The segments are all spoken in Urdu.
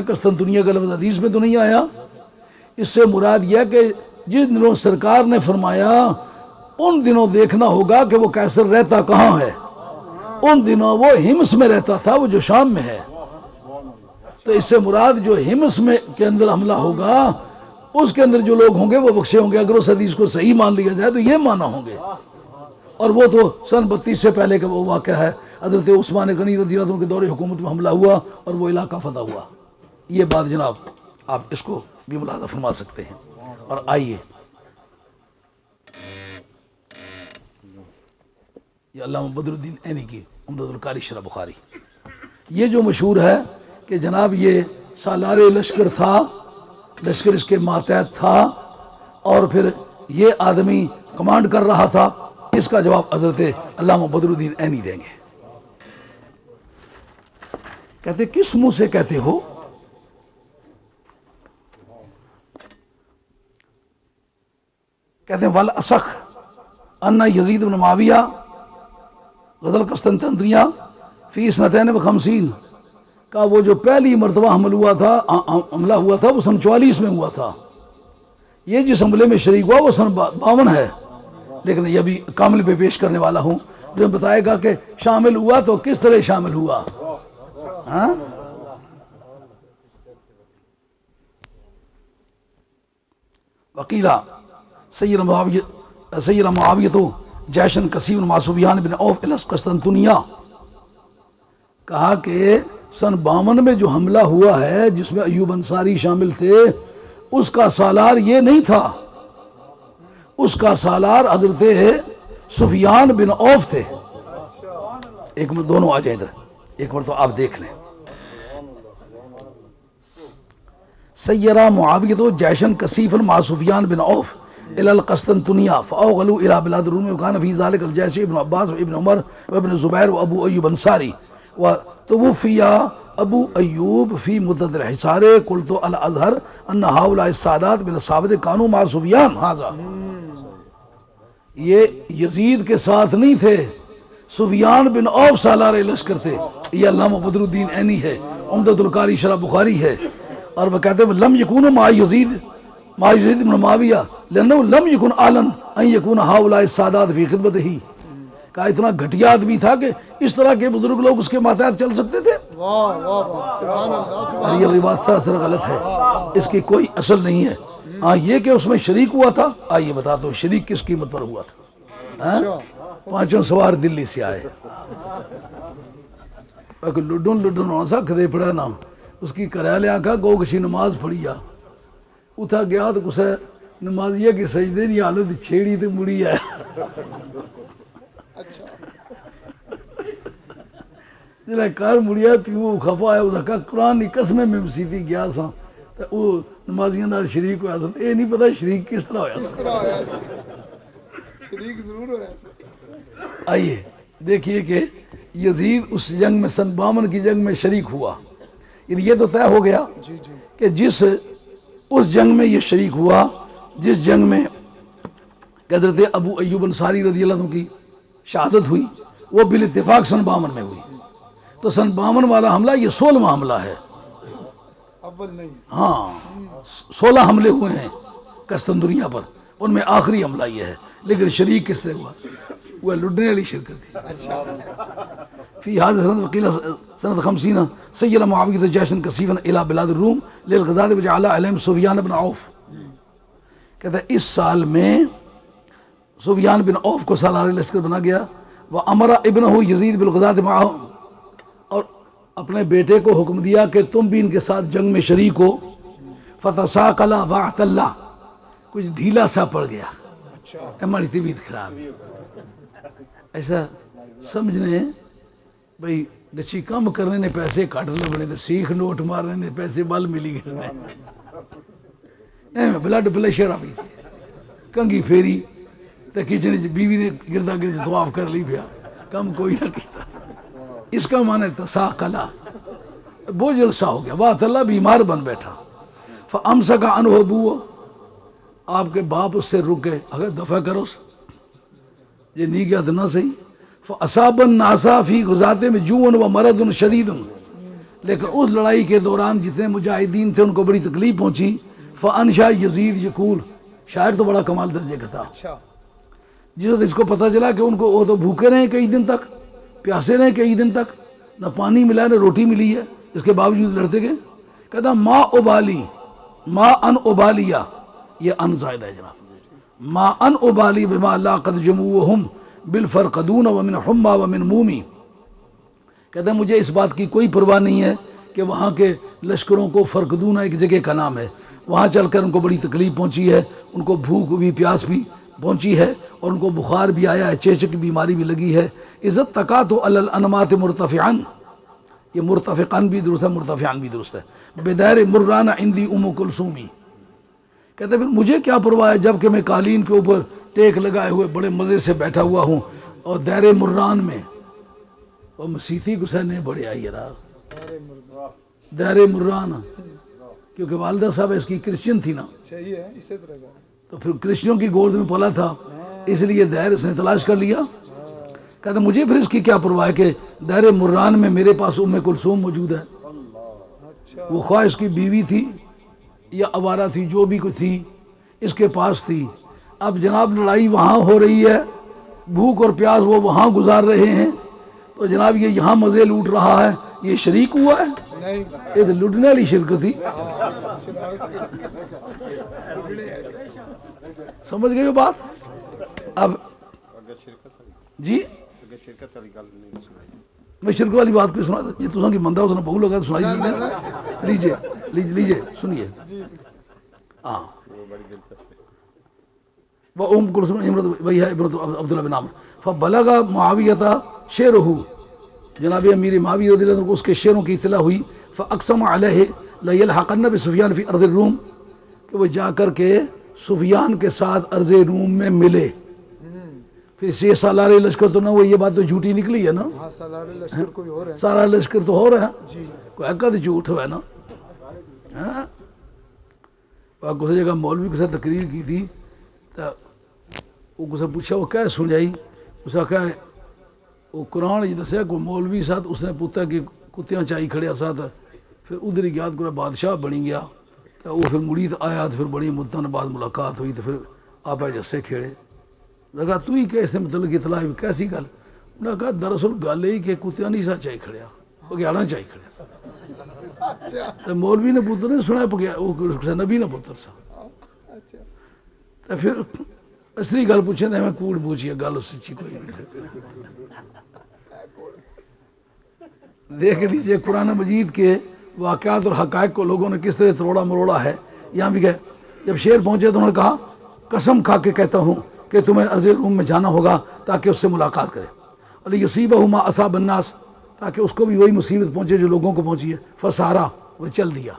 قسطنطنیہ کا لفظ حدیث میں تو نہیں آیا. اس سے مراد یہ کہ جن دنوں سرکار نے فرمایا ان دنوں دیکھنا ہوگا کہ وہ قیصر رہتا کہاں ہے. ان دنوں وہ ہمس میں رہتا تھا، وہ جو شام میں ہے. تو اس سے مراد جو ہمس میں کے اندر حملہ ہوگا اس کے اندر جو لوگ ہوں گے وہ بخشے ہوں گے. اگر اس حدیث کو صحیح مان لیا جائے تو یہ مانا ہوں گے. اور وہ تو سن 32 سے پہلے کا وہ واقعہ ہے. حضرت عثمان غنی رضی اللہ عنہ کے دور حکومت میں حملہ ہوا اور وہ علاقہ فتح ہوا. یہ بات جناب آپ اس کو بھی ملاحظہ فرما سکتے ہیں. اور آئیے یہ علامہ بدر الدین عینی کی عمدۃ القاری شرح بخاری، یہ جو مشہور ہے کہ جناب یہ سالار لشکر تھا، لشکر اس کے ماتحت تھا اور پھر یہ آدمی کمانڈ کر رہا تھا. اس کا جواب حضرت علامہ بدر الدین عینی دیں گے. کہتے کس منہ سے کہتے ہو؟ کہتے ہیں والاسخ ان یزید بن معاویہ غزل قسطنطنیہ فی سنتین و 50 کا وہ جو پہلی مرتبہ حملہ ہوا تھا وہ سن 44 میں ہوا تھا. یہ جس حملے میں شریک ہوا وہ سن 52 ہے. لیکن یہ بھی کامل پہ پیش کرنے والا ہوں جو بتائے گا کہ شامل ہوا تو کس طرح شامل ہوا. ہاں وکیلا سید معاویہ جیشن کثیر مع سفیان بن عوف الی قسطنطنیہ، کہا کہ سن 52 میں جو حملہ ہوا ہے جس میں ایوب انصاری شامل تھے اس کا سالار یہ نہیں تھا. اس کا سالار حضرت سفیان بن عوف تھے. ایک منٹ دونوں آ جائیں ادھر، ایک منٹ تو آپ دیکھ لیں. سیرا معاویہ جیشن کثیفا مع سفیان بن عوف الى القسطنطنیہ فاوغلوا الى بلاد الروم وكان في ذلك الجيش ابن عباس وابن عمر وابن الزبیر وابو ایوب انصاری وتوفی ابو ایوب فی مدت الحصار. قلت الازہر ان هؤلاء السادات من الثابت كانوا مع سفیان. یہ یزید کے ساتھ نہیں تھے، سفیان بن عوف سالار لشکر تھے. یہ علامہ بدر الدین عینی ہے، عمدۃ القاری شرح بخاری ہے. اور وہ کہتے ہیں لم یکون مع یزید بن معاویہ لانه لم یکن اعلن ان یکون هؤلاء السادات فی خدمتہ. کہا اتنا گھٹیا آدمی تھا کہ اس طرح کے بزرگ لوگ اس کے ماتحت چل سکتے تھے. یہ روایت سراسر غلط ہے، اس کی کوئی اصل نہیں ہے. ہاں یہ کہ اس میں شریک ہوا تھا. آئیے بتاتا ہوں شریک کس قیمت پر ہوا تھا. 5 سوار دلی سے آئے، لڈن وہاں کھدے پڑا نا اس کی کریالے آنکھا گو کسی نماز پڑھی آ اتھا گیا تو کسے نمازیہ کی سجدے نہیں حالت چھیڑی تو مڑی آیا. جنہیں کار مڑیا پیو خفا آیا انہا کہا قرآن کی قسمیں میں مسیطی گیا سا وہ نمازیاں نال شریک ہویا سا. اے نہیں پتا شریک کس طرح ہویا سا. شریک ضرور ہویا سا. آئیے دیکھیے کہ یزید اس جنگ میں سن 52 کی جنگ میں شریک ہوا. یہ تو طے ہو گیا کہ جس اس جنگ میں یہ شریک ہوا جس جنگ میں حضرت ابو ایوب انصاری رضی اللہ عنہ کی شہادت ہوئی وہ بالاتفاق سن 52 میں ہوئی. تو سن 52 والا حملہ یہ 16واں حملہ ہے. اول نہیں. ہاں 16 حملے ہوئے ہیں قسطنطنیہ پر، ان میں آخری حملہ یہ ہے. لیکن شریک کس طرح ہوا؟ وہ لڈنے والی شرکت تھی. فی هذا سنة وقيل سنة 50 سير معاوية جيشا كثيفا إلى بلاد الروم للغزاة وجعل عليهم سفيان بن عوف. کہتا ہے اس سال میں سفیان بن عوف کو سالار لشکر بنا گیا. وأمر ابنه يزيد بالغزاة معه، اور اپنے بیٹے کو حکم دیا کہ تم بھی ان کے ساتھ جنگ میں شریک ہو. فتساقل واعتل، کچھ ڈھیلا سا پڑ گیا. ہماری طبیعت خراب ہے ایسا سمجھنے بھئی گچھی کم کرنے نے پیسے کاٹ لے بڑے تھے، سیکھ نوٹ مارنے نے پیسے بال ملی گئے. بلڈ پریشر ابھی کنگھی پھیری تو کچن بیوی نے گردا گرد طواف کر لی پیا، کم کوئی نہ کیتا. اس کا معنی تساقلا بوجھل سا ہو گیا. واہ اللہ بیمار بن بیٹھا. فامسک عنہ ابوہ، آپ کے باپ اس سے رک گئے اگر دفع کرو یہ نہیں گیا تو نہ صحیح. فَأَصَابَ النَّاسَ فِي غُزَاتِهِمْ جُوعٌ وَمَرَضٌ شَدِيدٌ، لیکن اس لڑائی کے دوران جتنے مجاہدین تھے ان کو بڑی تکلیف پہنچی. فانشا یزید یقول، شاعر تو بڑا کمال درجے کا تھا. اچھا جس وقت اس کو پتہ چلا کہ ان کو وہ تو بھوکے رہے کئی دن تک، پیاسے رہے کئی دن تک، نہ پانی ملا نہ روٹی ملی ہے، اس کے باوجود لڑتے گئے. کہتا ما ابالی ما ان ابالیہ، یہ ان زائد ہے جناب. ما ان ابالی بما لا قد جموعہم بالفرقدون ومن حما ومن مومی. کہتا ہے مجھے اس بات کی کوئی پرواہ نہیں ہے کہ وہاں کے لشکروں کو فرقدون ایک جگہ کا نام ہے، وہاں چل کر ان کو بڑی تکلیف پہنچی ہے، ان کو بھوک بھی پیاس بھی پہنچی ہے، اور ان کو بخار بھی آیا ہے، چیچک کی بیماری بھی لگی ہے. عزت تکا تو الانمات مرتفعان، یہ مرتفقان بھی درست ہے، مرتفعان بھی درست ہے. بدیر مران عندی ام کلثومی. کہتے ہیں پھر مجھے کیا پرواہ ہے جب کہ میں قالین کے اوپر ٹیک لگائے ہوئے بڑے مزے سے بیٹھا ہوا ہوں، اور دیر مران میں وہ مسیحی گسنے بڑے آئی یار، دیر مران، کیونکہ والدہ صاحب اس کی کرسچن تھی نا، صحیح ہے اسی طرح کا. تو پھر کرسچنوں کی گود میں پلا تھا، اس لیے دیر اس نے تلاش کر لیا. کہتے مجھے پھر اس کی کیا پرواہ ہے کہ دیر مران میں میرے پاس ام کلثوم موجود ہے. وہ خواہ اس کی بیوی تھی یا آوارہ تھی، جو بھی کوئی تھی اس کے پاس تھی. اب جناب لڑائی وہاں ہو رہی ہے، بھوک اور پیاس وہ وہاں گزار رہے ہیں، تو جناب یہ یہاں مزے لوٹ رہا ہے، یہ شریک ہوا ہے؟ نہیں یہ تو لٹنے والی شرکت تھی. سمجھ گئے یہ بات؟ اب جی میں شرک والی بات کو سنا تھا، یہ تو کی مندہ اس نے بہو لگا تو سنائی سکتے. لیجئے سنیے. ہاں وہ ام کلثوم وہی ہے ابنت عبداللہ بن عامر. فبلغ معاویہ شعرہ، جناب امیر معاویہ رضی اللہ عنہ کو اس کے شعروں کی اطلاع ہوئی. فاقسم علیہ لیلحقن بسفیان فی ارض الروم، کہ وہ جا کر کے سفیان کے ساتھ ارض روم میں ملے. پھر یہ سالار لشکر تو نہ وہ، یہ بات تو جھوٹی نکلی ہے نا، ہاں سالار لشکر کوئی اور ہے سارا لشکر تو ہو رہا ہے، جی. کوئی عقد جھوٹ ہوا ہے نا. کسی جگہ مولوی کے ساتھ تقریر کی تھی تو وہ کسی پوچھا وہ کیا سنجائی، اسے کہا وہ قرآن جی دسیا کوئی مولوی ساتھ اس نے پوچھا کہ کتیاں چائی کھڑیا ساتھ، پھر ادھر ہی یاد کرا بادشاہ بنی گیا. تو وہ پھر مڑی تو آیا، تو پھر بڑی مدتوں بعد ملاقات ہوئی، تو پھر آپ جسے کھیڑے لگا تو ہی کہ اس نے متعلق اطلاع کیسی گل؟ انہوں نے کہا دراصل گل یہی کہ کتیاں نہیں سا چائی کھڑیا، وہ گیارہ چائی کھڑیا. تو مولوی نے پتر نہیں سنا، وہ نبی نے پتر سا. تو پھر اصلی گل پوچھیں تو میں کوڑ پوچھی گل اس سچی کوئی نہیں. دیکھ لیجئے قرآن مجید کے واقعات اور حقائق کو لوگوں نے کس طرح تروڑا مروڑا ہے. یہاں بھی گئے جب شعر پہنچے تو انہوں نے کہا قسم کھا کے کہتا ہوں کہ تمہیں ارض روم میں جانا ہوگا تاکہ اس سے ملاقات کرے. وَلِيُصِيبَهُ مَا أَصَابَ النَّاسِ، تاکہ اس کو بھی وہی مصیبت پہنچے جو لوگوں کو پہنچی ہے. فَسَارَ، وہ چل دیا.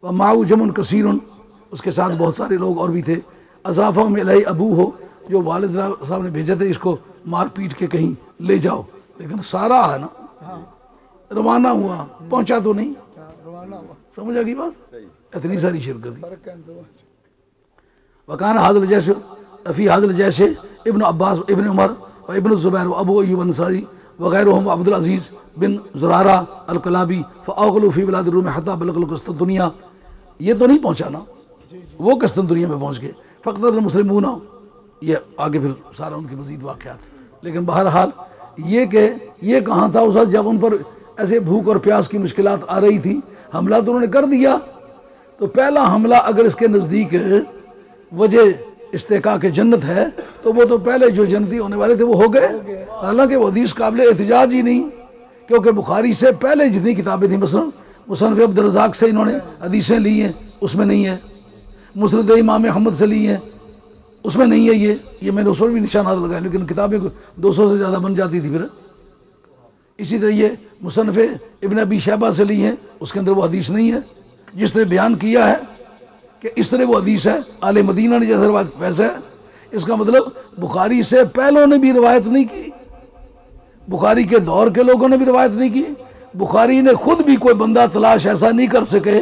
وَمَعَهُ جَمْعٌ كَثِيرٌ، اس کے ساتھ بہت سارے لوگ اور بھی تھے. اضافہم الیہ ابوہ، جو والد صاحب نے بھیجا تھے اس کو مار پیٹ کے کہیں لے جاؤ، لیکن سارا ہے نا روانہ ہوا، پہنچا تو نہیں. روانہ ہوا. سمجھ آ گئی بات؟ اتنی ساری شرکت تھی. فرق ہے دو. وکان حاضر جیسے فی حاضر جیسے ابن عباس ابن عمر و ابن الزبیر و ابو ایوب انصاری وغیرہم عبد العزیز بن زرارہ الکلابی فاغلوا فی بلاد الروم حتی بلغ قسطنطنیہ. یہ تو نہیں پہنچا نا، وہ قسطنطنیہ میں پہنچ گئے. فقتل المسلمون، یہ آگے پھر سارا ان کے مزید واقعات. لیکن بہرحال یہ کہ یہ کہاں تھا اس وقت جب ان پر ایسے بھوک اور پیاس کی مشکلات آ رہی تھی. حملہ تو انہوں نے کر دیا، تو پہلا حملہ اگر اس کے نزدیک وجہ استحقاق جنت ہے تو وہ تو پہلے جو جنتی ہونے والے تھے وہ ہو گئے. حالانکہ وہ حدیث قابل احتجاج ہی نہیں، کیونکہ بخاری سے پہلے جتنی کتابیں تھیں، مثلا مصنف عبد الرزاق سے انہوں نے حدیثیں لی ہیں، اس میں نہیں ہے. مسند امام احمد سے لی ہیں، اس میں نہیں ہے. یہ میں نے اس پر بھی نشانات لگائے، لیکن کتابیں 200 سے زیادہ بن جاتی تھی پھر. اسی طرح یہ مصنف ابن ابی شیبہ سے لی ہیں، اس کے اندر وہ حدیث نہیں ہے. جس نے بیان کیا ہے کہ اس طرح وہ حدیث ہے، آل مدینہ نے جیسے روایت ویسے ہے، اس کا مطلب بخاری سے پہلوں نے بھی روایت نہیں کی، بخاری کے دور کے لوگوں نے بھی روایت نہیں کی. بخاری نے خود بھی کوئی بندہ تلاش ایسا نہیں کر سکے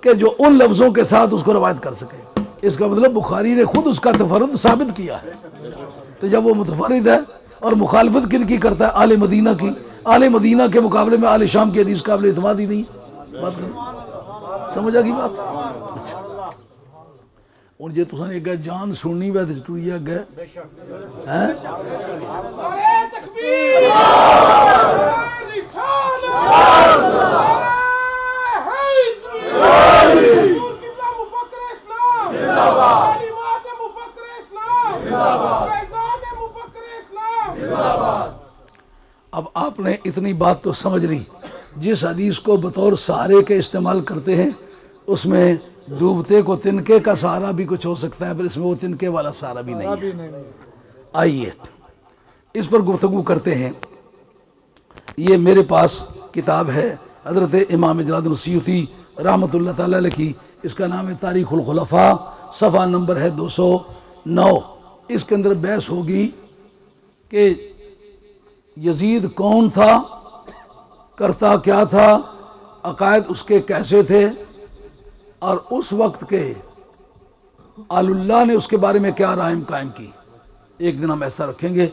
کہ جو ان لفظوں کے ساتھ اس کو روایت کر سکے. اس کا مطلب بخاری نے خود اس کا تفرد ثابت کیا ہے. تو جب وہ متفرد ہے اور مخالفت کن کی کرتا ہے؟ آل مدینہ کی. آل مدینہ کے مقابلے میں آل شام کی حدیث قابل اعتماد ہی نہیں ہے. بات کریں سمجھ آ گئی بات. اچھا ہوں جی تصا نے اگے جان سننی وے تو ٹوری اگے اب آپ نے اتنی بات تو سمجھ لی. جس حدیث کو بطور سہارے کے استعمال کرتے ہیں اس میں ڈوبتے کو تنکے کا سہارا بھی کچھ ہو سکتا ہے، پر اس میں وہ تنکے والا سہارا بھی نہیں ہے. آئیے اس پر گفتگو کرتے ہیں. یہ میرے پاس کتاب ہے حضرت امام جلال الدین السیوطی رحمۃ اللہ تعالی علیہ کی، اس کا نام ہے تاریخ الخلفاء، صفحہ نمبر ہے 209. اس کے اندر بحث ہوگی کہ یزید کون تھا، کرتا کیا تھا، عقائد اس کے کیسے تھے، اور اس وقت کے آل اللہ نے اس کے بارے میں کیا رائے قائم کی. ایک دن ہم ایسا رکھیں گے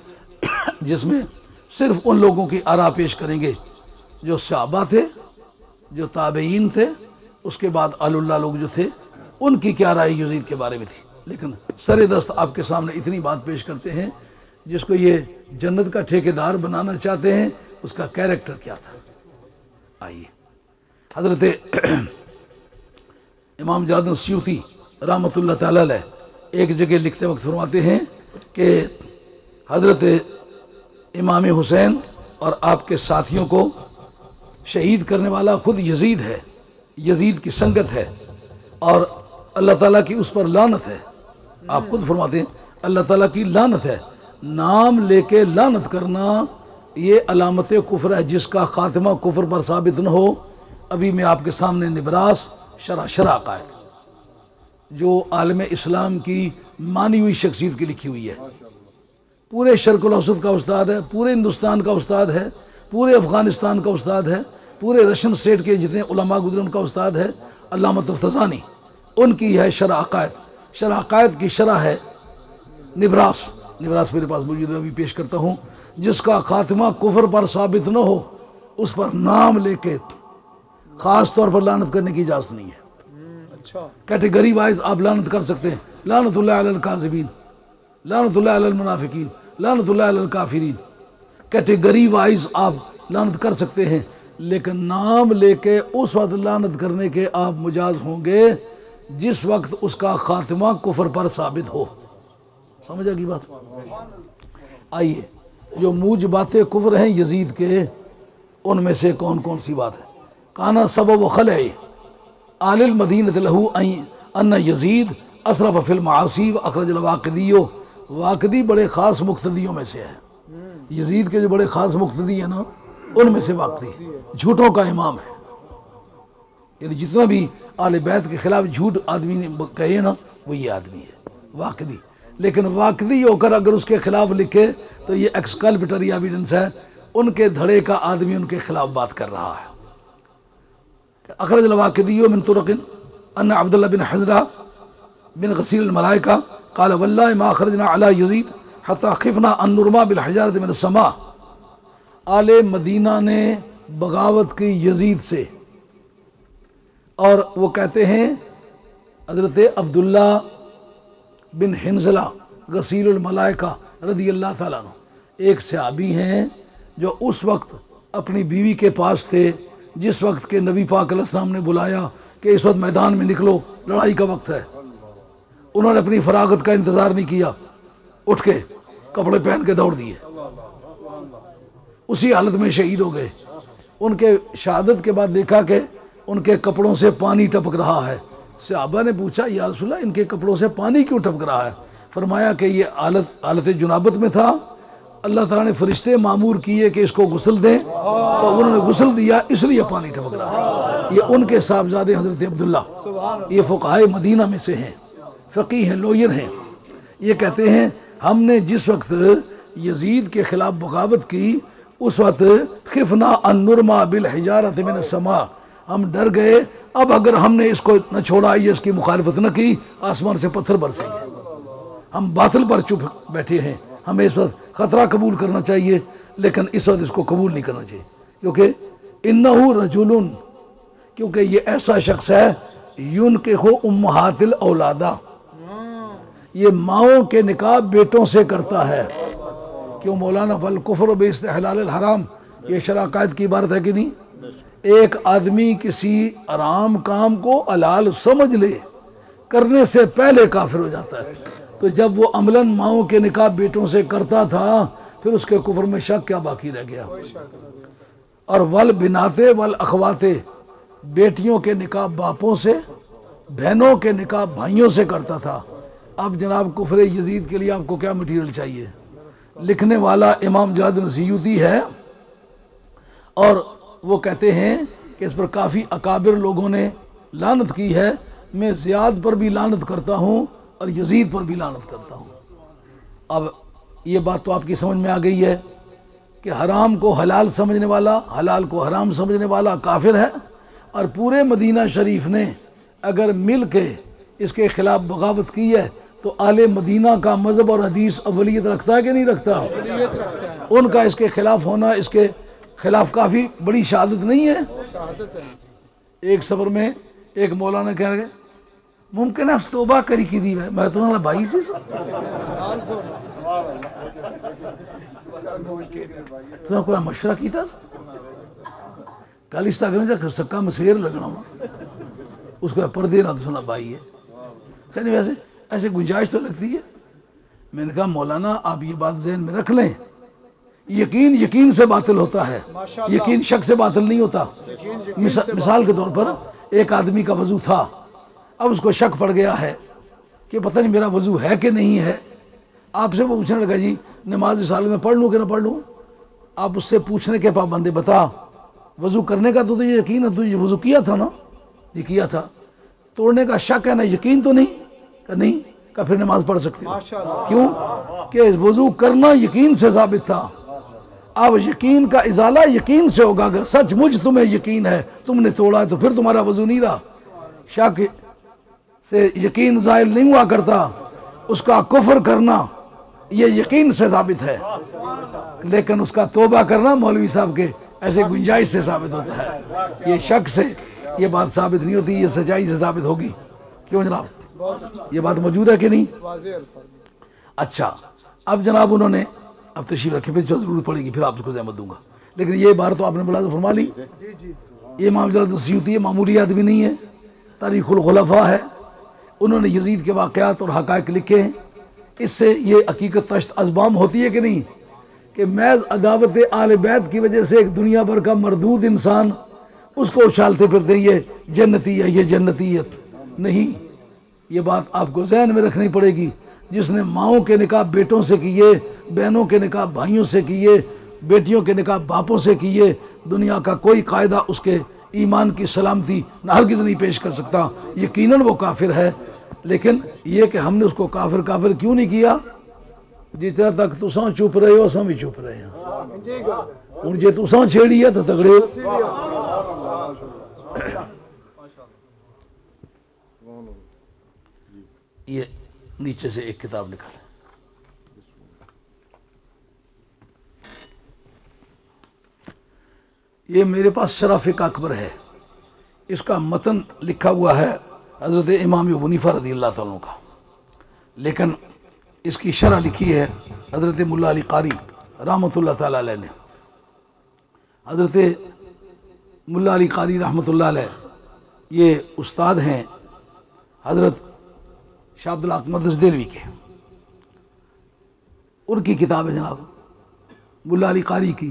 جس میں صرف ان لوگوں کی آراء پیش کریں گے جو صحابہ تھے، جو تابعین تھے، اس کے بعد آل اللہ لوگ جو تھے ان کی کیا رائے یزید کے بارے میں تھی. لیکن سر دست آپ کے سامنے اتنی بات پیش کرتے ہیں جس کو یہ جنت کا ٹھیکیدار بنانا چاہتے ہیں، اس کا کیریکٹر کیا تھا. آئیے حضرت امام جلال الدین السیوطی رحمۃ اللہ تعالی علیہ ایک جگہ لکھتے وقت فرماتے ہیں کہ حضرت امام حسین اور آپ کے ساتھیوں کو شہید کرنے والا خود یزید ہے، یزید کی سنگت ہے، اور اللہ تعالیٰ کی اس پر لعنت ہے. آپ خود فرماتے ہیں اللہ تعالیٰ کی لعنت ہے. نام لے کے لعنت کرنا یہ علامت کفر ہے، جس کا خاتمہ کفر پر ثابت نہ ہو. ابھی میں آپ کے سامنے نبراس شرح عقائد جو عالم اسلام کی مانی ہوئی شخصیت کی لکھی ہوئی ہے، پورے شرق الاوسط کا استاد ہے، پورے ہندوستان کا استاد ہے، پورے افغانستان کا استاد ہے، پورے رشین اسٹیٹ کے جتنے علماء گزرے ان کا استاد ہے علامہ تفتزانی. ان کی ہے شرح عقائد. شرح عقائد کی شرح ہے نبراس میرے پاس موجود ہے، ابھی پیش کرتا ہوں. جس کا خاتمہ کفر پر ثابت نہ ہو اس پر نام لے کے خاص طور پر لعنت کرنے کی اجازت نہیں ہے. کیٹیگری وائز آپ لعنت کر سکتے ہیں، لعنت اللہ علی الکاذبین، لعنت اللہ علی المنافقین، لعنت اللہ علی الکافرین. کیٹیگری وائز آپ لعنت کر سکتے ہیں، لیکن نام لے کے اس وقت لعنت کرنے کے آپ مجاز ہوں گے جس وقت اس کا خاتمہ کفر پر ثابت ہو. سمجھ آ گئی بات؟ آئیے جو موجبات کفر ہیں یزید کے، ان میں سے کون کون سی بات ہے. کانا سبب خلع آل المدینۃ لہو ان یزید اسرف فی المعاصی واخرج الواقدی. واقدی بڑے خاص مقتدیوں میں سے ہے. یزید کے جو بڑے خاص مقتدی ہیں نا ان میں سے واقدی جھوٹوں کا امام ہے. یعنی جتنا بھی آل بیت کے خلاف جھوٹ آدمی نے کہے نا وہ یہ آدمی ہے واقدی. لیکن واقدی ہو کر اگر اس کے خلاف لکھے تو یہ ایکسکلپٹری ایویڈنس ہے، ان کے دھڑے کا آدمی ان کے خلاف بات کر رہا ہے. اخرج الواقدی من طرق ان عبداللہ بن حضرہ بن غسیل الملائکہ قال واللہ ما خرجنا علی یزید حتی خفنا ان نرما بالحجارۃ من السماء. آل مدینہ نے بغاوت کی یزید سے، اور وہ کہتے ہیں حضرت عبداللہ بن حنظلہ غسیل الملائکہ رضی اللہ تعالیٰ عنہ ایک صحابی ہیں جو اس وقت اپنی بیوی کے پاس تھے جس وقت کے نبی پاک علیہ السلام نے بلایا کہ اس وقت میدان میں نکلو، لڑائی کا وقت ہے. انہوں نے اپنی فراغت کا انتظار نہیں کیا، اٹھ کے کپڑے پہن کے دوڑ دیے، اسی حالت میں شہید ہو گئے. ان کے شہادت کے بعد دیکھا کہ ان کے کپڑوں سے پانی ٹپک رہا ہے. صحابہ نے پوچھا یا رسول اللہ ان کے کپڑوں سے پانی کیوں ٹپک رہا ہے؟ فرمایا کہ یہ حالت جنابت میں تھا، اللہ تعالیٰ نے فرشتے معمور کیے کہ اس کو غسل دیں، تو انہوں نے غسل دیا اس لیے پانی ٹپک رہا ہے. یہ ان کے صاحبزادے حضرت عبداللہ، یہ فقہائے مدینہ میں سے ہیں، فقیہ ہیں، لویر ہیں. یہ کہتے ہیں ہم نے جس وقت یزید کے خلاف بغاوت کی اس وقت خفنا ان نرما بالحجارۃ من السماء، ہم ڈر گئے اب اگر ہم نے اس کو نہ چھوڑا، یہ اس کی مخالفت نہ کی، آسمان سے پتھر برسیں گے. ہم باطل پر چپ بیٹھے ہیں، ہمیں اس وقت خطرہ قبول کرنا چاہیے. لیکن اس وقت اس کو قبول نہیں کرنا چاہیے، کیونکہ انہو رجل، کیونکہ یہ ایسا شخص ہے ینکحُ امہات الاولادہ، یہ ماؤں کے نکاح بیٹوں سے کرتا ہے۔ کیوں مولانا فالکفر باستحلال الحرام، یہ شرع قائد کی عبارت ہے کہ نہیں؟ ایک آدمی کسی حرام کام کو حلال سمجھ لے، کرنے سے پہلے کافر ہو جاتا ہے۔ تو جب وہ عملاً ماؤں کے نکاح بیٹوں سے کرتا تھا، پھر اس کے کفر میں شک کیا باقی رہ گیا؟ اور والبنات والاخوات، بیٹیوں کے نکاح باپوں سے، بہنوں کے نکاح بھائیوں سے کرتا تھا۔ اب جناب کفر یزید کے لیے آپ کو کیا مٹیریل چاہیے؟ لکھنے والا امام جلال الدین سیوطی ہے، اور وہ کہتے ہیں کہ اس پر کافی اکابر لوگوں نے لعنت کی ہے۔ میں زیاد پر بھی لعنت کرتا ہوں اور یزید پر بھی لعنت کرتا ہوں۔ اب یہ بات تو آپ کی سمجھ میں آ گئی ہے کہ حرام کو حلال سمجھنے والا، حلال کو حرام سمجھنے والا کافر ہے، اور پورے مدینہ شریف نے اگر مل کے اس کے خلاف بغاوت کی ہے تو اہل مدینہ کا مذہب اور حدیث اولیت رکھتا ہے کہ نہیں رکھتا؟ ان کا اس کے خلاف ہونا اس کے خلاف کافی بڑی شہادت نہیں ہے؟ ایک سفر میں ایک مولانا کہہ رہے ممکن ہے توبہ کری کی دی ہے، میں تمہارا بھائی سے تو کوئی مشورہ کی تھا کالیستہ کرنے جا سکا میں سیر لگنا ہوں اس کو پردے نہ تو سنا بھائی ہے۔ کہنے ویسے ایسے گنجائش تو لگتی ہے۔ میں نے کہا مولانا آپ یہ بات ذہن میں رکھ لیں، یقین یقین سے باطل ہوتا ہے، یقین شک سے باطل نہیں ہوتا۔ مثال کے طور پر ایک آدمی کا وضو تھا، اب اس کو شک پڑ گیا ہے کہ پتہ نہیں میرا وضو ہے کہ نہیں ہے۔ آپ سے وہ پوچھنے لگا جی نماز رسالے میں پڑھ لوں کہ نہ پڑھ لوں؟ آپ اس سے پوچھنے کے پابند ہیں، بتا وضو کرنے کا تو تجھے یقین ہے، تجھے وضو کیا تھا نا؟ جی کیا تھا۔ توڑنے کا شک ہے نا، یقین تو نہیں؟ کہ نہیں، کہ پھر نماز پڑھ سکتے ہو۔ کیوں کہ وضو کرنا یقین سے ثابت تھا۔ اب یقین کا ازالہ یقین سے ہوگا، اگر سچ مجھ تمہیں یقین ہے تم نے توڑا ہے تو پھر تمہارا وضو نہیں رہا۔ شک سے یقین زائل نہیں ہوا کرتا، اس کا کفر کرنا یہ یقین سے ثابت ہے، لیکن اس کا توبہ کرنا مولوی صاحب کے ایسے گنجائش سے ثابت ہوتا ہے۔ یہ شک سے یہ بات ثابت نہیں ہوتی، یہ سچائی سے ثابت ہوگی۔ کیوں جناب یہ بات موجود ہے کہ نہیں؟ اچھا اب جناب انہوں نے اب تشریف رکھے، پھر جو ضرورت پڑے گی پھر آپ اس کو زحمت دوں گا، لیکن یہ بات تو آپ نے بلا فرما لی۔ یہ امام جلال الدین سیوطی معمولی آدمی نہیں ہے، تاریخ الخلفاء ہے، انہوں نے یزید کے واقعات اور حقائق لکھے ہیں۔ اس سے یہ حقیقت تشت ازبام ہوتی ہے کہ نہیں کہ محض عداوت آل بیت کی وجہ سے ایک دنیا بھر کا مردود انسان اس کو اچھالتے پھرتے ہیں یہ جنتی ہے، یہ جنتیت نہیں۔ یہ بات آپ کو ذہن میں رکھنی پڑے گی، جس نے ماؤں کے نکاح بیٹوں سے کیے، بہنوں کے نکاح بھائیوں سے کیے، بیٹیوں کے نکاح باپوں سے کیے، دنیا کا کوئی قاعدہ اس کے ایمان کی سلامتی نہ ہرگز نہیں پیش کر سکتا۔ یقیناً وہ کافر ہے، لیکن یہ کہ ہم نے اس کو کافر کافر کیوں نہیں کیا؟ جتنا تک تساں چپ رہے ہو اساں بھی چپ رہے ہیں، ہوں جے تساں چھیڑی ہے تو تگڑے ہو۔ یہ نیچے سے ایک کتاب نکال، یہ میرے پاس شرح فقہ اکبر ہے، اس کا متن لکھا ہوا ہے حضرت امام ابو حنیفہ رضی اللہ تعالیٰ کا، لیکن اس کی شرح لکھی ہے حضرت ملا علی قاری رحمۃ اللہ تعالیٰ علیہ نے۔ حضرت ملا علی قاری رحمۃ اللہ علیہ یہ استاد ہیں حضرت شاہ عبدالحق مدرس دہلوی کے، ان کی کتاب ہے جناب ملا علی قاری کی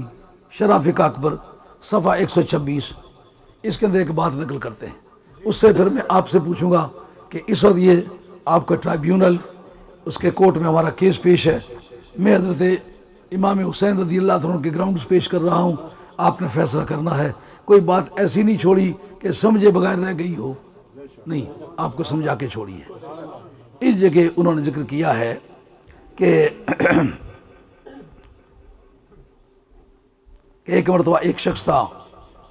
شرح فقہ اکبر، صفحہ 126۔ اس کے اندر ایک بات نقل کرتے ہیں، اس سے پھر میں آپ سے پوچھوں گا کہ اس وقت یہ آپ کا ٹرائیبیونل اس کے کورٹ میں ہمارا کیس پیش ہے، میں حضرت امام حسین رضی اللہ عنہ کے گراؤنڈز پیش کر رہا ہوں، آپ نے فیصلہ کرنا ہے۔ کوئی بات ایسی نہیں چھوڑی کہ سمجھے بغیر رہ گئی ہو، نہیں، آپ کو سمجھا کے چھوڑی ہے۔ اس جگہ انہوں نے ذکر کیا ہے کہ ایک مرتبہ ایک شخص تھا،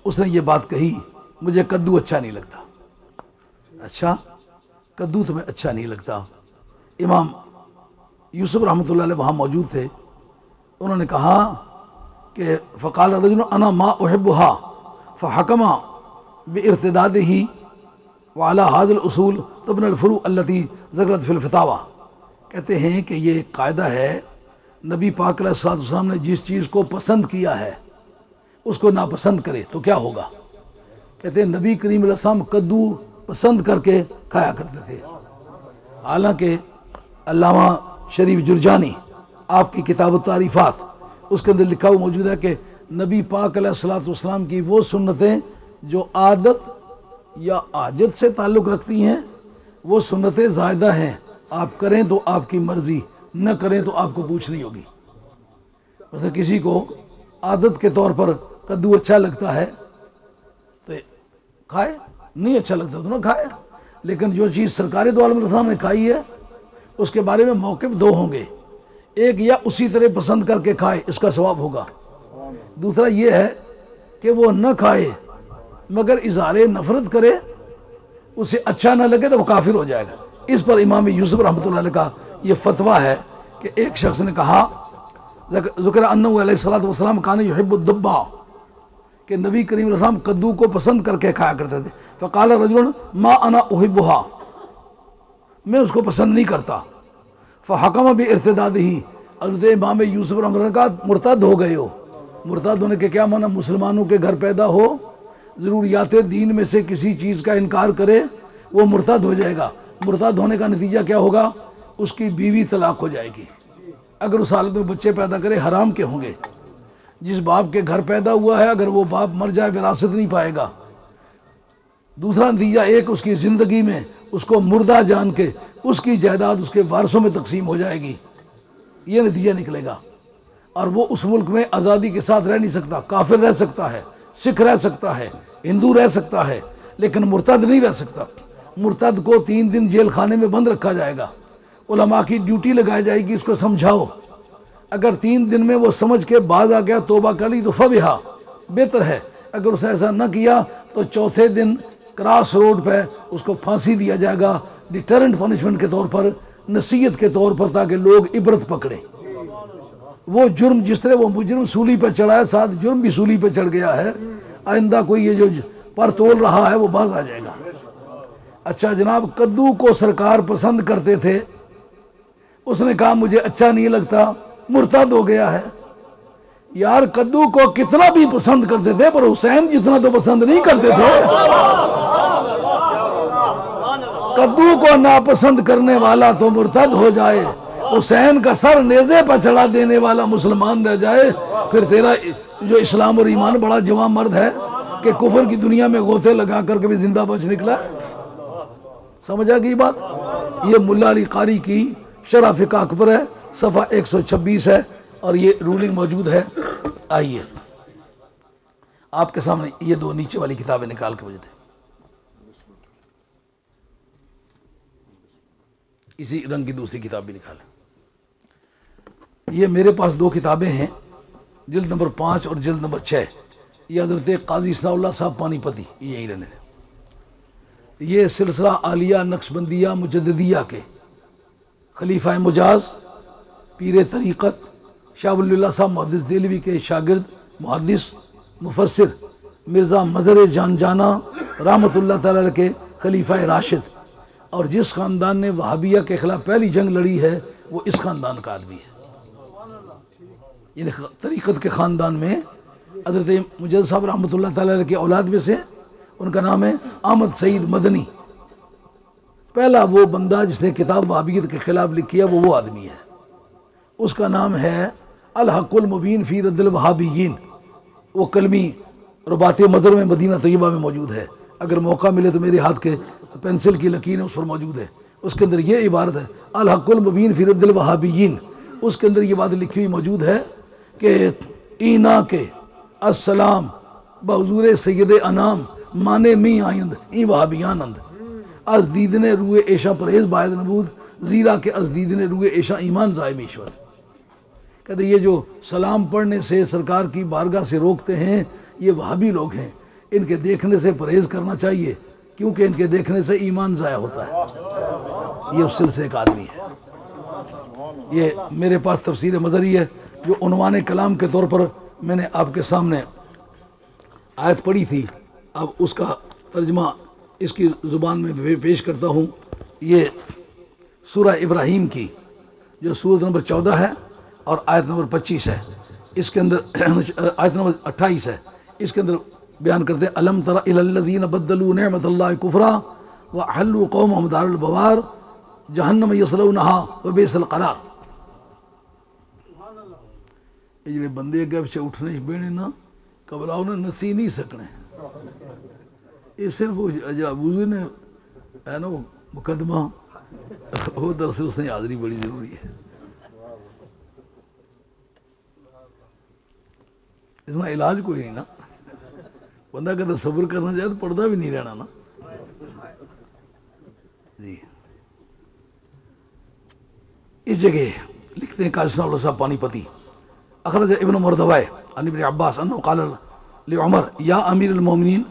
اس نے یہ بات کہی مجھے کدو اچھا نہیں لگتا۔ اچھا کدو تمہیں اچھا نہیں لگتا؟ امام یوسف رحمۃ اللہ علیہ وہاں موجود تھے، انہوں نے کہا کہ فقال رجل انا ما احبها فحکم بارتداده وعلى هذا الاصول تبنى الفروع التي ذکرت فی الفتاوی. کہتے ہیں کہ یہ ایک قاعدہ ہے، نبی پاک علیہ السلام نے جس چیز کو پسند کیا ہے اس کو ناپسند کرے تو کیا ہوگا؟ کہتے ہیں نبی کریم علیہ السلام کدو پسند کر کے کھایا کرتے تھے. حالانکہ علامہ شریف جرجانی آپ کی کتاب التعریفات اس کے اندر لکھا ہوا موجود ہے کہ نبی پاک علیہ السلام کی وہ سنتیں جو عادت یا عاجت سے تعلق رکھتی ہیں وہ سنتیں زائدہ ہیں، آپ کریں تو آپ کی مرضی، نہ کریں تو آپ کو پوچھنی ہوگی. مثلا کسی کو عادت کے طور پر کدو اچھا لگتا ہے تو کھائے، نہیں اچھا لگتا تو نہ کھائے. لیکن جو چیز سرکار دو عالم السلام نے کھائی ہے اس کے بارے میں موقف دو ہوں گے. ایک یا اسی طرح پسند کر کے کھائے، اس کا ثواب ہوگا. دوسرا یہ ہے کہ وہ نہ کھائے مگر اظہار نفرت کرے، اسے اچھا نہ لگے تو وہ کافر ہو جائے گا. اس پر امام یوسف رحمۃ اللہ علیہ کا یہ فتویٰ ہے کہ ایک شخص نے کہا ذکر انہ علیہ السلام کان یحب الدبا، کہ نبی کریم علیہ السلام کدو کو پسند کر کے کھایا کرتے تھے. فقال رجل ما انا احبها، میں اس کو پسند نہیں کرتا. فحکم بارتدادہ، حضرت امام یوسف رحمۃ اللہ نے کہا مرتد ہو گئے ہو. مرتد ہونے کے کیا معنی؟ مسلمانوں کے گھر پیدا ہو، ضروریات دین میں سے کسی چیز کا انکار کرے، وہ مرتد ہو جائے گا. مرتد ہونے کا نتیجہ کیا ہوگا؟ اس کی بیوی طلاق ہو جائے گی. اگر اس حالت میں بچے پیدا کرے حرام کے ہوں گے. جس باپ کے گھر پیدا ہوا ہے اگر وہ باپ مر جائے وراثت نہیں پائے گا. دوسرا نتیجہ ایک، اس کی زندگی میں اس کو مردہ جان کے اس کی جائیداد اس کے وارثوں میں تقسیم ہو جائے گی، یہ نتیجہ نکلے گا. اور وہ اس ملک میں آزادی کے ساتھ رہ نہیں سکتا. کافر رہ سکتا ہے، سکھ رہ سکتا ہے، ہندو رہ سکتا ہے، لیکن مرتد نہیں رہ سکتا. مرتد کو 3 دن جیل خانے میں بند رکھا جائے گا. علماء کی ڈیوٹی لگائی جائے گی، اس کو سمجھاؤ. اگر 3 دن میں وہ سمجھ کے باز آ گیا، توبہ کر لی تو فبہا، بہتر ہے. اگر اس نے ایسا نہ کیا تو چوتھے دن کراس روڈ پہ اس کو پھانسی دیا جائے گا، ڈیٹرنٹ پنشمنٹ کے طور پر، نصیحت کے طور پر، تاکہ لوگ عبرت پکڑیں. وہ جرم جس طرح وہ مجرم سولی پہ چڑھا ہے، ساتھ جرم بھی سولی پہ چڑھ گیا ہے. آئندہ کوئی یہ جو پر تول رہا ہے وہ باز آ جائے گا. اچھا جناب، کدو کو سرکار پسند کرتے تھے، اس نے کہا مجھے اچھا نہیں لگتا، مرتد ہو گیا ہے. یار کدو کو کتنا بھی پسند کرتے تھے پر حسین جتنا تو پسند نہیں کرتے تھے. کدو کو ناپسند کرنے والا تو مرتد ہو جائے، حسین کا سر نیزے پر چڑھا دینے والا مسلمان رہ جائے، پھر تیرا جو اسلام اور ایمان بڑا جوان مرد ہے کہ کفر کی دنیا میں غوطے لگا کر کبھی زندہ بچ نکلا. سمجھا گئی بات؟ یہ ملا علی قاری کی شرح فقہ اکبر ہے، صفحہ 126 ہے، اور یہ رولنگ موجود ہے. آئیے آپ کے سامنے یہ 2 نیچے والی کتابیں نکال کے مجھے دیں. اسی رنگ کی دوسری کتاب بھی نکالیں. یہ میرے پاس 2 کتابیں ہیں، جلد نمبر 5 اور جلد نمبر 6. یہ حضرت قاضی ثناء اللہ صاحب پانی پتی یہی رہنے تھے. یہ سلسلہ عالیہ نقشبندیہ مجددیہ کے خلیفہ مجاز پیر طریقت شاہ ولی اللہ صاحب محدث دہلوی کے شاگرد محدث مفسر مرزا مظہر جان جانا رحمۃ اللہ تعالی علیہ کے خلیفہ راشد، اور جس خاندان نے وہابیہ کے خلاف پہلی جنگ لڑی ہے وہ اس خاندان کا آدمی ہے. یعنی طریقت کے خاندان میں حضرت مجدد صاحب رحمۃ اللہ تعالی علیہ کے اولاد میں سے ان کا نام ہے احمد سعید مدنی. پہلا وہ بندہ جس نے کتاب وہابیت کے خلاف لکھی ہے وہ آدمی ہے. اس کا نام ہے الحق المبین فی رد الوہابیین. وہ کلمی رباط مظہر میں مدینہ طیبہ میں موجود ہے. اگر موقع ملے تو میرے ہاتھ کے پینسل کی لکیر اس پر موجود ہے. اس کے اندر یہ عبارت ہے الحق المبین فی رد الوہابیین. اس کے اندر یہ بات لکھی ہوئی موجود ہے کہ اینا کے السلام بحضور سید انام مانے می آئند ای وہابیان اند از دیدن روئے ایشا پرہیز باید نبود زیرا کہ از دیدن روئے ایشا ایمان ضائع میشود. کہتے یہ جو سلام پڑھنے سے سرکار کی بارگاہ سے روکتے ہیں یہ وہابی لوگ ہیں. ان کے دیکھنے سے پرہیز کرنا چاہیے کیونکہ ان کے دیکھنے سے ایمان ضائع ہوتا ہے. یہ اس سلسلے کا آدمی ہے. یہ میرے پاس تفسیر مظہری ہے جو عنوان کلام کے طور پر میں نے آپ کے سامنے آیت پڑھی تھی، اب اس کا ترجمہ اس کی زبان میں پیش کرتا ہوں۔ یہ سورہ ابراہیم کی جو سورت نمبر 14 ہے اور آیت نمبر 25 ہے، اس کے اندر آیت نمبر 28 ہے، اس کے اندر بیان کرتے ہیں الم تر الی الذین بدلوا نعمت اللہ کفرا واحلوا قومهم دار البوار جہنم یصلونها وبئس القرار۔ یہ جڑے بندے اگے پیچھے اٹھنے بیٹھنے نا گھبراؤ نے نسی نہیں سکنے، یہ صرف جڑا وضو نے ہے نا وہ مقدمہ وہ دراصل اس نے حاضری بڑی ضروری ہے، اس میں علاج کوئی نہیں نا، بندہ کہتا صبر کرنا چاہے تو پردہ بھی نہیں رہنا نا۔ جی اس جگہ لکھتے ہیں قاضی ثناء اللہ صاحب پانی پتی اخرج ابن مردوائے عن ابن عباس انه قال لعمر یا امیر المومنین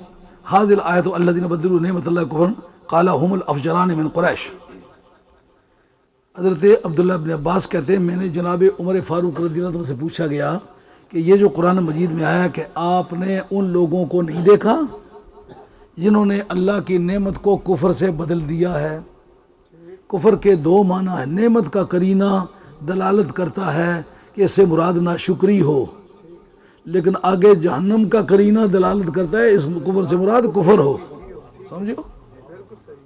هذه الآیت الذین بدلوا نعمت اللہ کفرا قال هم الافجران من قریش۔ حضرت عبداللہ ابن عباس کہتے ہیں میں نے جناب عمر فاروق رضی اللہ عنہ سے پوچھا گیا کہ یہ جو قرآن مجید میں آیا کہ آپ نے ان لوگوں کو نہیں دیکھا جنہوں نے اللہ کی نعمت کو کفر سے بدل دیا ہے۔ کفر کے دو معنی ہیں، نعمت کا قرینہ دلالت کرتا ہے کہ اس سے مراد ناشکری ہو، لیکن آگے جہنم کا قرینہ دلالت کرتا ہے اس کفر سے مراد کفر ہو، سمجھو؟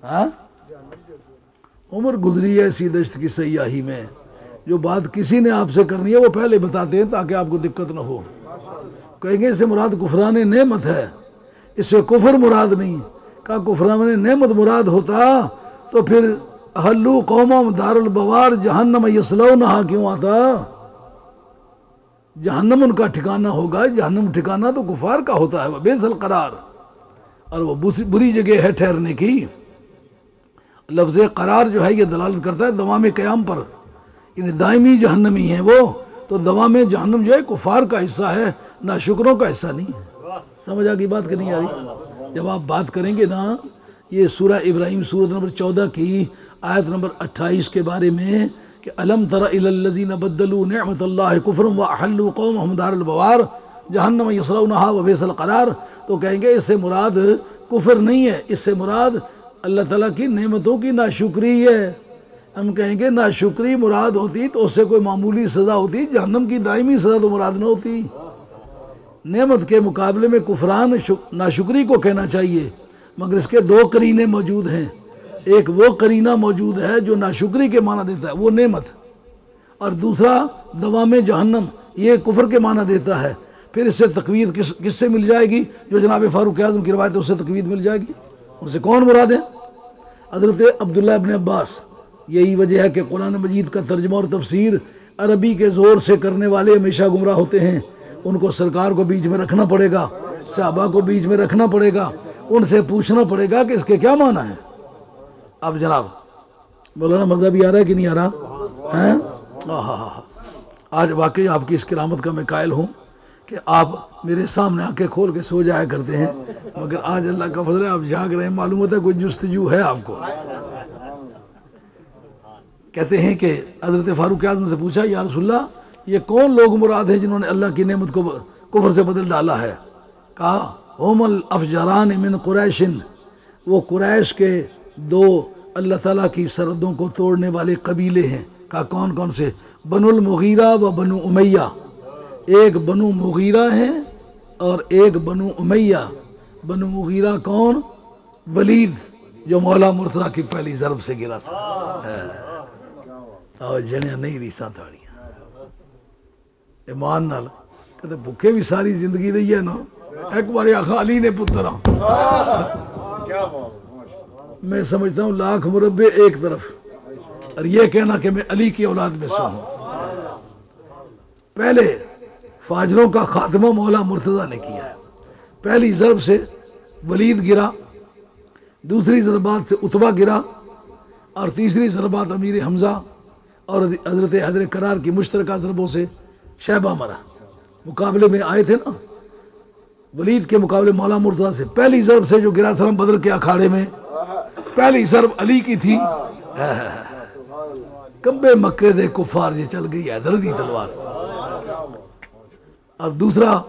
ہاں عمر گزری ہے اسی دشت کی سیاہی میں، جو بات کسی نے آپ سے کرنی ہے وہ پہلے بتاتے ہیں تاکہ آپ کو دقت نہ ہو۔ کہیں گے اس سے مراد کفران نعمت ہے، اس سے کفر مراد نہیں، کہا کفران نعمت مراد ہوتا تو پھر احلوا قومهم دار البوار جہنم یصلونہا کیوں آتا؟ جہنم ان کا ٹھکانہ ہوگا، جہنم ٹھکانہ تو کفار کا ہوتا ہے، وہ بئس القرار، اور وہ بری جگہ ہے ٹھہرنے کی۔ لفظ قرار جو ہے یہ دلالت کرتا ہے دوام قیام پر، یعنی دائمی جہنمی ہیں وہ، تو دوام جہنم جو ہے کفار کا حصہ ہے، ناشکروں کا حصہ نہیں ہے۔ سمجھ آ گئی بات کہ نہیں آ رہی؟ جب آپ بات کریں گے نا یہ سورہ ابراہیم سورت نمبر 14 کی آیت نمبر 28 کے بارے میں کہ الم تر الی الذین بدلوا نعمت اللہ کفرا واحلوا قومهم دار البوار جہنم یصلونہا وبئس القرار، تو کہیں گے اس سے مراد کفر نہیں ہے، اس سے مراد اللہ تعالیٰ کی نعمتوں کی ناشکری ہے۔ ہم کہیں گے ناشکری مراد ہوتی تو اس سے کوئی معمولی سزا ہوتی، جہنم کی دائمی سزا تو مراد نہ ہوتی۔ نعمت کے مقابلے میں کفران ناشکری کو کہنا چاہیے، مگر اس کے دو قرینے موجود ہیں، ایک وہ قرینہ موجود ہے جو ناشکری کے معنی دیتا ہے وہ نعمت، اور دوسرا دوام جہنم یہ کفر کے معنی دیتا ہے۔ پھر اس سے تقوید کس سے مل جائے گی؟ جو جناب فاروق اعظم کی روایت ہے اس سے تقوید مل جائے گی۔ ان سے کون مراد ہے؟ حضرت عبداللہ ابن عباس۔ یہی وجہ ہے کہ قرآن مجید کا ترجمہ اور تفسیر عربی کے زور سے کرنے والے ہمیشہ گمراہ ہوتے ہیں، ان کو سرکار کو بیچ میں رکھنا پڑے گا، صحابہ کو بیچ میں رکھنا پڑے گا، ان سے پوچھنا پڑے گا کہ اس کے کیا معنی ہے۔ اب جناب مولانا مزہ بھی آ رہا ہے کہ نہیں آ رہا ہے؟ آج واقعی آپ کی اس کرامت کا میں قائل ہوں کہ آپ میرے سامنے آنکھیں کھول کے سو جایا کرتے ہیں، مگر آج اللہ کا فضل ہے آپ جاگ رہے ہیں، معلوم ہوتا ہے کوئی جستجو ہے آپ کو۔ کہتے ہیں کہ حضرت فاروق اعظم سے پوچھا یا رسول اللہ یہ کون لوگ مراد ہیں جنہوں نے اللہ کی نعمت کو کفر سے بدل ڈالا ہے؟ کہا هم الافجران من قریش، وہ قریش کے دو اللہ تعالیٰ کی سرحدوں کو توڑنے والے قبیلے ہیں۔ کہا کون کون سے؟ بنو المغیرہ و بنو امیہ، ایک بنو مغیرہ ہیں اور ایک بنو امیہ۔ بنو مغیرہ کون؟ ولید جو مولا مرتضیٰ کی پہلی ضرب سے گرا تھا، اور جنیاں نہیں ریساں تھاڑیاں ایمان نال کہتے بھوکے بھی ساری زندگی رہی ہے نا، ایک بار آخا علی نے پتر میں سمجھتا ہوں لاکھ مربع ایک طرف، اور یہ کہنا کہ میں علی کی اولاد میں سے ہوں۔ پہلے فاجروں کا خاتمہ مولا مرتضیٰ نے کیا ہے، پہلی ضرب سے ولید گرا، دوسری ضربات سے عتبہ گرا، اور تیسری ضربات امیر حمزہ اور حضرت حیدر کرار کی مشترکہ ضربوں سے شیبہ مرا۔ مقابلے میں آئے تھے نا ولید کے مقابلے مولا مرتضیٰ سے، پہلی ضرب سے جو گرا سلم بدر کے اکھاڑے میں، پہلی ضرب علی کی تھی۔ کمبے مکے دے کفار جی چل گئی حیدر دی تلوار۔ اور دوسرا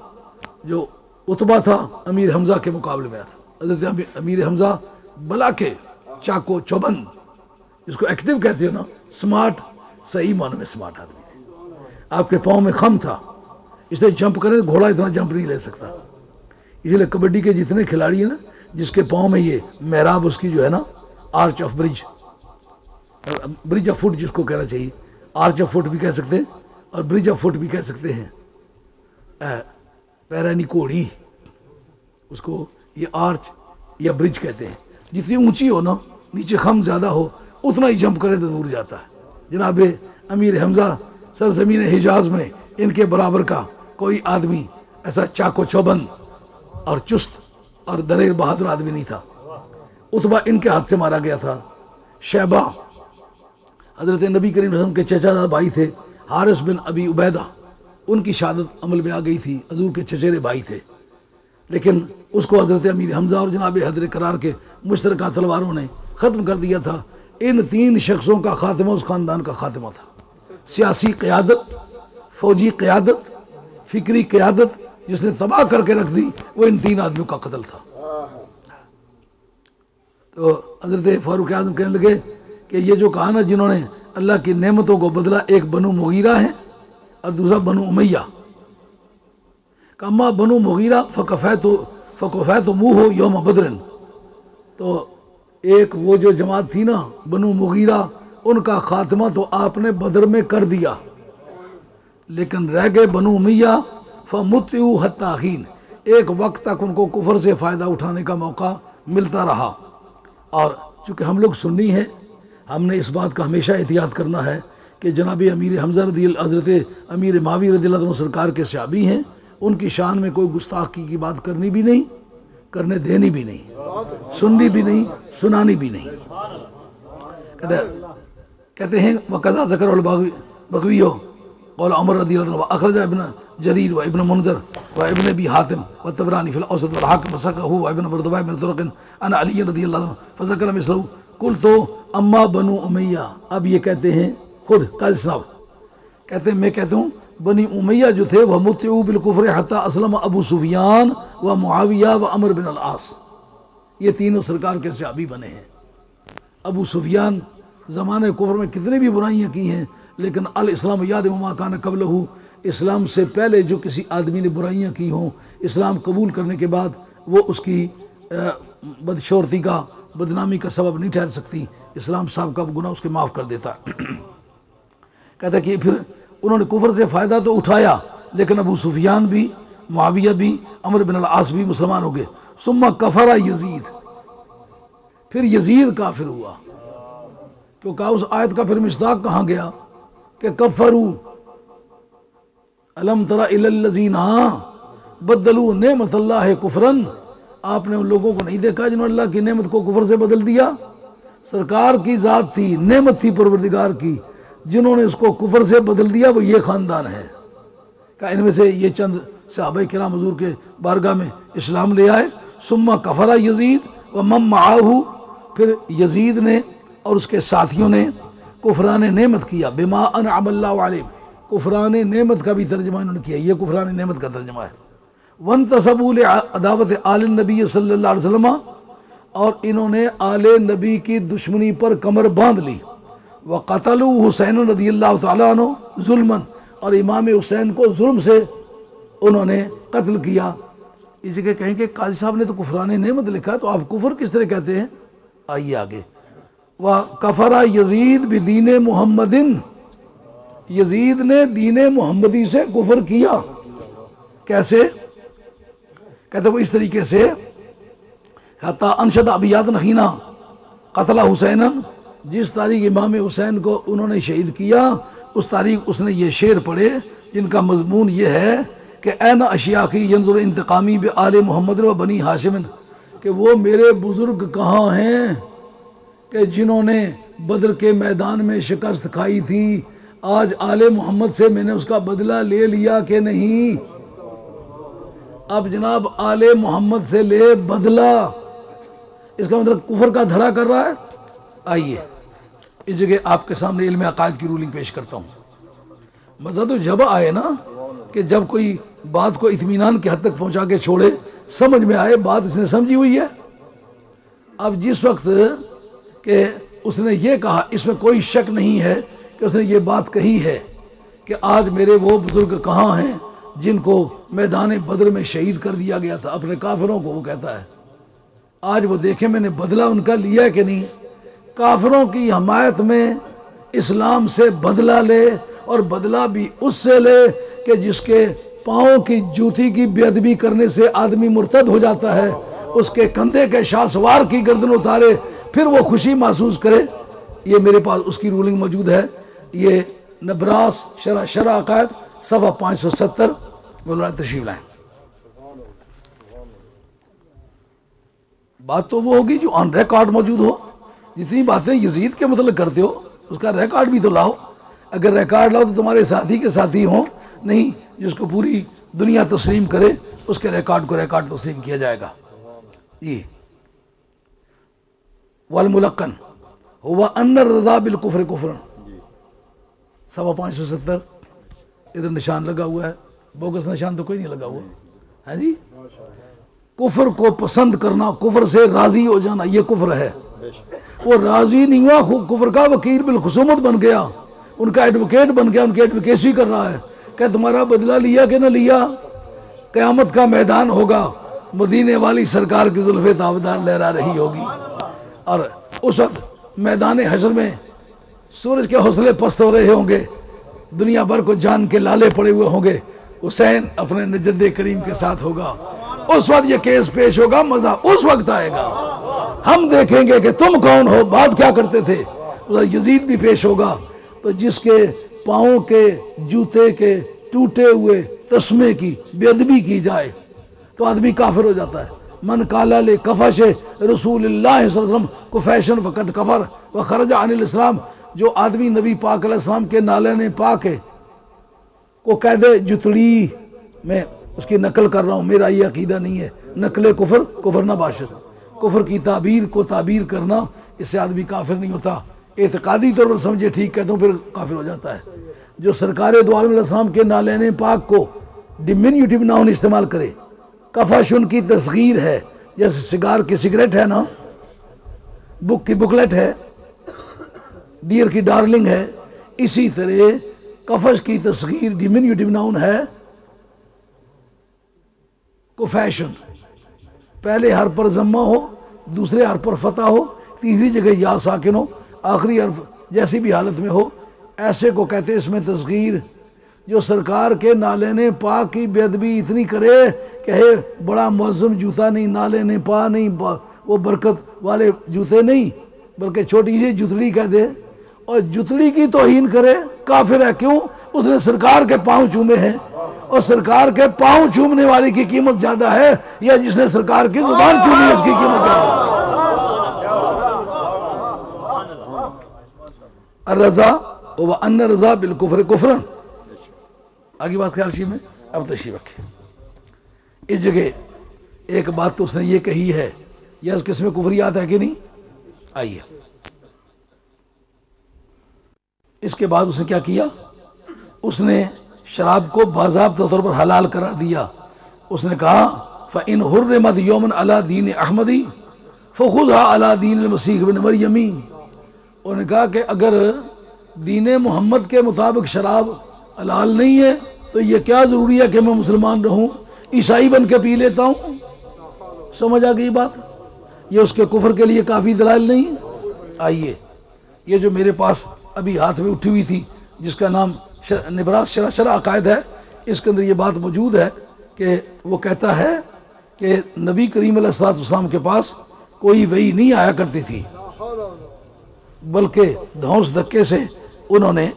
جو عتبہ تھا امیر حمزہ کے مقابلے میں تھا. حضرت امیر حمزہ بلا کے چاقو چوبند جس کو ایکٹیو کہتے ہیں نا، سمارٹ، صحیح معنی میں سمارٹ آدمی تھے. آپ کے پاؤں میں خم تھا، اس لیے جمپ کرے گھوڑا اتنا جمپ نہیں لے سکتا. اسی لیے کبڈی کے جتنے کھلاڑی ہیں نا جس کے پاؤں میں یہ محراب اس کی جو ہے نا arch of bridge of foot جس کو کہنا چاہیے، آرچ آف فٹ بھی کہہ سکتے ہیں اور برج آف فٹ بھی کہہ سکتے ہیں. پیرانی کوڑی اس کو یہ آرچ یا برج کہتے ہیں. جتنی اونچی ہو نا، نیچے خم زیادہ ہو، اتنا ہی جمپ کرے تو دور جاتا ہے. جناب امیر حمزہ سرزمین حجاز میں ان کے برابر کا کوئی آدمی ایسا چاقو چوبند اور چست اور دلیر بہادر آدمی نہیں تھا. عتبہ ان کے ہاتھ سے مارا گیا تھا. شیبہ حضرت نبی کریم صلی اللہ علیہ وسلم کے چچا زاد بھائی تھے. حارث بن ابی عبیدہ ان کی شہادت عمل میں آ گئی تھی، حضور کے چچیرے بھائی تھے، لیکن اس کو حضرت امیر حمزہ اور جناب حیدر کرار کے مشترکہ تلواروں نے ختم کر دیا تھا. ان تین شخصوں کا خاتمہ اس خاندان کا خاتمہ تھا. سیاسی قیادت، فوجی قیادت، فکری قیادت جس نے تباہ کر کے رکھ دی، وہ ان تین آدمیوں کا قتل تھا. تو حضرت فاروق اعظم کہنے لگے کہ یہ جو کہا نا جنہوں نے اللہ کی نعمتوں کو بدلا، ایک بنو مغیرہ ہے اور دوسرا بنو امیہ. کہ اما بنو مغیرہ فکفیت منہ یوم بدر، تو ایک وہ جو جماعت تھی نا بنو مغیرہ، ان کا خاتمہ تو آپ نے بدر میں کر دیا، لیکن رہ گئے بنو امیہ فمتعوا حتی حین، ایک وقت تک ان کو کفر سے فائدہ اٹھانے کا موقع ملتا رہا. اور چونکہ ہم لوگ سنی ہیں، ہم نے اس بات کا ہمیشہ احتیاط کرنا ہے کہ جناب امیر حمزہ حضرت امیر معاویہ رضی اللہ عنہ سرکار کے صحابی ہیں، ان کی شان میں کوئی گستاخی کی بات کرنی بھی نہیں، کرنے دینی بھی نہیں، سننی بھی نہیں، سنانی بھی نہیں. کہتے ہیں وَقَذَا ذَكَرَ الْبَغْوِيُّ قول عمر رضی اللہ عنہ اخرج ابن جریر و ابن منذر و ابن ابی حاتم و طبرانی فی الاوسط والحاکم وسقہ و ابن بردوہ بن طرق عن علی رضی اللہ عنہ فذکر مثلہ. قلت اما بنو امیہ، اب یہ کہتے ہیں خود قاضی صاحب کہتے ہیں، میں کہتا ہوں بنی امیہ جو تھے وہ متعوا بالکفر حتی اسلم ابو سفیان و معاویہ و عمر بن العاص، یہ تینوں سرکار کے صحابی بنے ہیں. ابو سفیان زمانے کفر میں کتنے بھی برائیاں کی ہیں، لیکن الاسلام یاد ما کان قبلہ، اسلام سے پہلے جو کسی آدمی نے برائیاں کی ہوں، اسلام قبول کرنے کے بعد وہ اس کی بدشورتی کا، بدنامی کا سبب نہیں ٹھہر سکتی. اسلام صاحب کا گناہ اس کے معاف کر دیتا ہے. کہتا ہے کہ پھر انہوں نے کفر سے فائدہ تو اٹھایا، لیکن ابو سفیان بھی، معاویہ بھی، عمر بن العاص بھی مسلمان ہو گئے. ثم کفر یزید، پھر یزید کافر ہوا. کیونکہ اس آیت کا پھر مصداق کہاں گیا کہ کفروا الم تر الی الذین بدلوا نعمت اللہ کفرا، آپ نے ان لوگوں کو نہیں دیکھا جنہوں نے اللہ کی نعمت کو کفر سے بدل دیا. سرکار کی ذات تھی، نعمت تھی پروردگار کی، جنہوں نے اس کو کفر سے بدل دیا وہ یہ خاندان ہے. کہ ان میں سے یہ چند صحابہ کرام حضور کے بارگاہ میں اسلام لے آئے. ثم کفر یزید و من معہ، پھر یزید نے اور اس کے ساتھیوں نے کفران نعمت کیا. بما انعم اللہ علیہ، کفران نعمت کا بھی ترجمہ انہوں نے کیا، یہ کفران نعمت کا ترجمہ ہے. وانتصبوا لعداوت آل النبی صلی اللہ علیہ وسلم، اور انہوں نے آل نبی کی دشمنی پر کمر باندھ لی. وقتلوا حسین رضی اللہ تعالیٰ عنہ ظلما، اور امام حسین کو ظلم سے انہوں نے قتل کیا. اسی کے کہیں کہ قاضی صاحب نے تو کفران نعمت لکھا، تو آپ کفر کس طرح کہتے ہیں؟ آئیے آگے. وَكَفَرَ یزید بدین محمد، یزید نے دین محمدی سے کفر کیا. کیسے؟ کہتے وہ اس طریقے سے حتی انشد ابیات نخینا قتل حسینا، جس تاریخ امام حسین کو انہوں نے شہید کیا اس تاریخ اس نے یہ شعر پڑھے جن کا مضمون یہ ہے کہ این اشیاقی ینظر انتقامی بآل محمد و بنی ہاشم، کہ وہ میرے بزرگ کہاں ہیں کہ جنہوں نے بدر کے میدان میں شکست کھائی تھی، آج آل محمد سے میں نے اس کا بدلہ لے لیا کہ نہیں؟ اب جناب آل محمد سے لے بدلہ، اس کا مطلب کفر کا دھڑا کر رہا ہے. آئیے اس جگہ آپ کے سامنے علم عقائد کی رولنگ پیش کرتا ہوں. مزہ تو جب آئے نا کہ جب کوئی بات کو اطمینان کی حد تک پہنچا کے چھوڑے، سمجھ میں آئے بات اس نے سمجھی ہوئی ہے۔ اب جس وقت کہ اس نے یہ کہا، اس میں کوئی شک نہیں ہے کہ اس نے یہ بات کہی ہے کہ آج میرے وہ بزرگ کہاں ہیں جن کو میدان بدر میں شہید کر دیا گیا تھا، اپنے کافروں کو وہ کہتا ہے آج وہ دیکھیں میں نے بدلہ ان کا لیا کہ نہیں۔ کافروں کی حمایت میں اسلام سے بدلہ لے، اور بدلہ بھی اس سے لے کہ جس کے پاؤں کی جوتی کی بے ادبی کرنے سے آدمی مرتد ہو جاتا ہے، اس کے کندھے کے شاہ سوار کی گردن اتارے پھر وہ خوشی محسوس کرے۔ یہ میرے پاس اس کی رولنگ موجود ہے، یہ نبراس شرح عقائد صفحہ 570، مولانا تشریف لائیں۔ بات تو وہ ہوگی جو آن ریکارڈ موجود ہو، جتنی باتیں یزید کے متعلق کرتے ہو اس کا ریکارڈ بھی تو لاؤ۔ اگر ریکارڈ لاؤ تو تمہارے ساتھی کے ساتھی ہوں، نہیں جس کو پوری دنیا تسلیم کرے اس کے ریکارڈ کو ریکارڈ تسلیم کیا جائے گا۔ جی والملقن ہوا ان الرضا بالکفر کفرن، صفحہ 570، ادھر نشان لگا ہوا ہے، بوگس نشان تو کوئی نہیں لگا ہوا ہے جی۔ کفر کو پسند کرنا، کفر سے راضی ہو جانا، یہ کفر ہے۔ وہ راضی نہیں ہوا، کفر کا وکیل بالخصومت بن گیا، ان کا ایڈوکیٹ بن گیا، ان کی ایڈوکیسی کر رہا ہے کہ تمہارا بدلہ لیا کہ نہ لیا۔ قیامت کا میدان ہوگا، مدینے والی سرکار کی زلفیں تابدار لہرا رہی ہوگی، اور اس وقت میدان حشر میں سورج کے حوصلے پست ہو رہے ہوں گے، دنیا بھر کو جان کے لالے پڑے ہوئے ہوں گے، حسین اپنے نجد کریم کے ساتھ ہوگا، اس وقت یہ کیس پیش ہوگا، مزہ اس وقت آئے گا، ہم دیکھیں گے کہ تم کون ہو، بات کیا کرتے تھے۔ یزید بھی پیش ہوگا، تو جس کے پاؤں کے جوتے کے ٹوٹے ہوئے تسمے کی بے ادبی کی جائے تو آدمی کافر ہو جاتا ہے۔ من قال لکفش رسول اللہ صلی اللہ علیہ وسلم کفیشن فقد کفر وخرج عن الاسلام، جو آدمی نبی پاک علیہ السلام کے نالین پاک ہے کو کہہ دے جتڑی، میں اس کی نقل کر رہا ہوں، میرا یہ عقیدہ نہیں ہے، نقل کفر کفر نہ باشد، کفر کی تعبیر کو تعبیر کرنا اس سے آدمی کافر نہیں ہوتا، اعتقادی طور پر سمجھے ٹھیک کہتا ہوں پھر کافر ہو جاتا ہے۔ جو سرکار دو عالم علیہ السلام کے نالین پاک کو ڈیمینیوٹیو ناؤن استعمال کرے، کفش ان کی تصغیر ہے، جیسے سگار کی سگریٹ ہے نا، بک کی بکلیٹ ہے، ڈیئر کی ڈارلنگ ہے، اسی طرح کفش کی تصغیر ڈیمینیوٹیو ناؤن ہے کفیشن، پہلے حرف پر ضمہ ہو، دوسرے حرف پر فتح ہو، تیسری جگہ یا ساکن ہو، آخری حرف جیسی بھی حالت میں ہو، ایسے کو کہتے ہیں اس میں تصغیر۔ جو سرکار کے نالین پاک کی بے ادبی اتنی کرے کہ بڑا معظم جوتا نہیں، نالین پا نہیں، وہ برکت والے جوتے نہیں، بلکہ چھوٹی سی جتڑی کہہ دے، اور جتڑی کی توہین کرے، کافر ہے۔ کیوں؟ اس نے سرکار کے پاؤں چومے ہیں، اور سرکار کے پاؤں چومنے والے کی قیمت زیادہ ہے یا جس نے سرکار کی زبان چومی اس کی قیمت زیادہ ہے۔ الرضا وان الرضا بالکفر کفرن، آگے بات خیال شی میں اب تشریف رکھیں۔ اس جگہ ایک بات تو اس نے یہ کہی ہے، یا اس قسم کفریات ہے کہ نہیں؟ آئیے اس کے بعد اس نے کیا کیا، اس نے شراب کو باضابطہ طور پر حلال قرار دیا۔ اس نے کہا فَإِنْ حُرِّمَتْ يَوْمًا عَلَى دِينِ أَحْمَدِ فَخُذْهَا عَلَى دِينِ الْمَسِيحِ ابْنِ مَرْيَمِ۔ انہوں نے کہا کہ اگر دین محمد کے مطابق شراب حلال نہیں ہے تو یہ کیا ضروری ہے کہ میں مسلمان رہوں، عیسائی بن کے پی لیتا ہوں۔ سمجھ آ گئی بات؟ یہ اس کے کفر کے لیے کافی دلائل نہیں۔ آئیے یہ جو میرے پاس ابھی ہاتھ میں اٹھی ہوئی تھی جس کا نام نبراس شرح عقائد ہے، اس کے اندر یہ بات موجود ہے کہ وہ کہتا ہے کہ نبی کریم علیہ الصلوۃ والسلام کے پاس کوئی وحی نہیں آیا کرتی تھی، بلکہ دھونس دھکے سے انہوں نے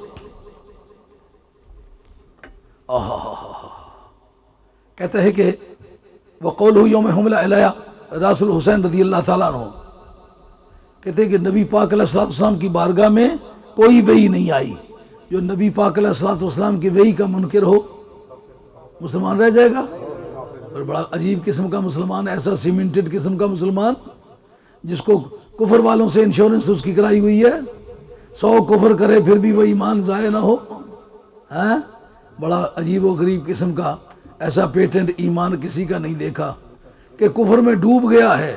کہتا ہے کہ وقولہ یوم حملہ علیہ راس الحسین رضی اللہ تعالیٰ عنہ، کہتے ہیں کہ نبی پاک علیہ الصلوۃ والسلام کی بارگاہ میں کوئی وحی نہیں آئی۔ جو نبی پاک علیہ الصلوۃ والسلام کی وحی کا منکر ہو مسلمان رہ جائے گا۔ اور بڑا عجیب قسم کا مسلمان، ایسا سیمنٹڈ قسم کا مسلمان جس کو کفر والوں سے انشورنس اس کی کرائی ہوئی ہے، 100 کفر کرے پھر بھی وہ ایمان ضائع نہ ہو، بڑا عجیب و غریب قسم کا ایسا پیٹنٹ ایمان کسی کا نہیں دیکھا کہ کفر میں ڈوب گیا ہے،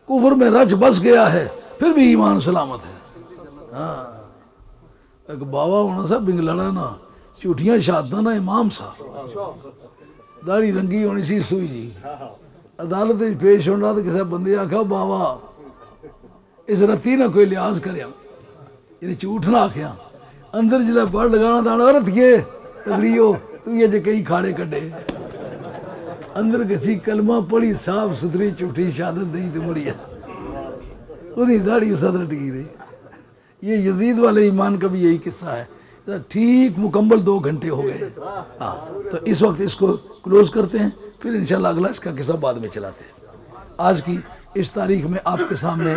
کفر میں رچ بس گیا ہے، پھر بھی ایمان سلامت ہے۔ ہاں ایک بابا ہونا سا بنگلڑا نا چوٹیاں شادہ نا امام سا داڑھی رنگی ہونی سی سوئی جی عدالت پیش ہونا تو کسی بندے آکھا بابا اس رتی نہ کوئی لحاظ کریا، یعنی جھوٹ نہ آکھیا، اندر جلے پڑھ لگانا تھا عورت کے تگڑیو تو یہ جو کئی کھاڑے کڈے اندر کسی کلمہ پڑھی صاف ستھری جھوٹی شہادت دی تو مڑیا انہیں داڑھی اس حد ٹکی رہی۔ یہ یزید والے ایمان کا بھی یہی قصہ ہے، ٹھیک مکمل 2 گھنٹے ہو گئے۔ ہاں تو اس وقت اس کو کلوز کرتے ہیں، پھر انشاءاللہ اگلا اس کا قصہ بعد میں چلاتے ہیں۔ آج کی اس تاریخ میں آپ کے سامنے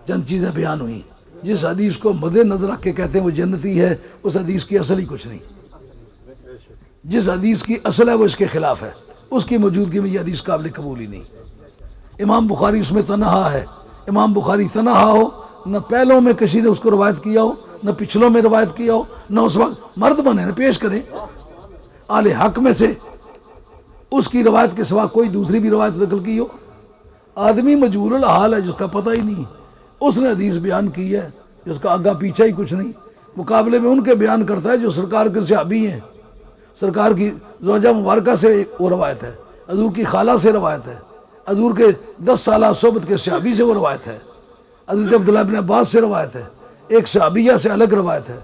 چند چیزیں بیان ہوئیں۔ جس حدیث کو مد نظر رکھ کے کہتے ہیں وہ جنتی ہے، اس حدیث کی اصل ہی کچھ نہیں۔ جس حدیث کی اصل ہے وہ اس کے خلاف ہے، اس کی موجودگی میں یہ حدیث قابل قبول ہی نہیں۔ امام بخاری اس میں تنہا ہے، امام بخاری تنہا ہو، نہ پہلوں میں کسی نے اس کو روایت کیا ہو، نہ پچھلوں میں روایت کیا ہو، نہ اس وقت مرد بنے نہ پیش کریں آل حق میں سے اس کی روایت کے سوا کوئی دوسری بھی روایت نقل کی ہو۔ آدمی مجہول الحال ہے، جس کا پتہ ہی نہیں، اس نے حدیث بیان کی ہے جس کا آگا پیچھا ہی کچھ نہیں، مقابلے میں ان کے بیان کرتا ہے جو سرکار کے صحابی ہیں، سرکار کی زوجہ مبارکہ سے وہ روایت ہے، حضور کی خالہ سے روایت ہے، حضور کے 10 سالہ صحبت کے صحابی سے وہ روایت ہے، حضرت عبداللہ بن عباس سے روایت ہے، ایک صحابیہ سے الگ روایت ہے۔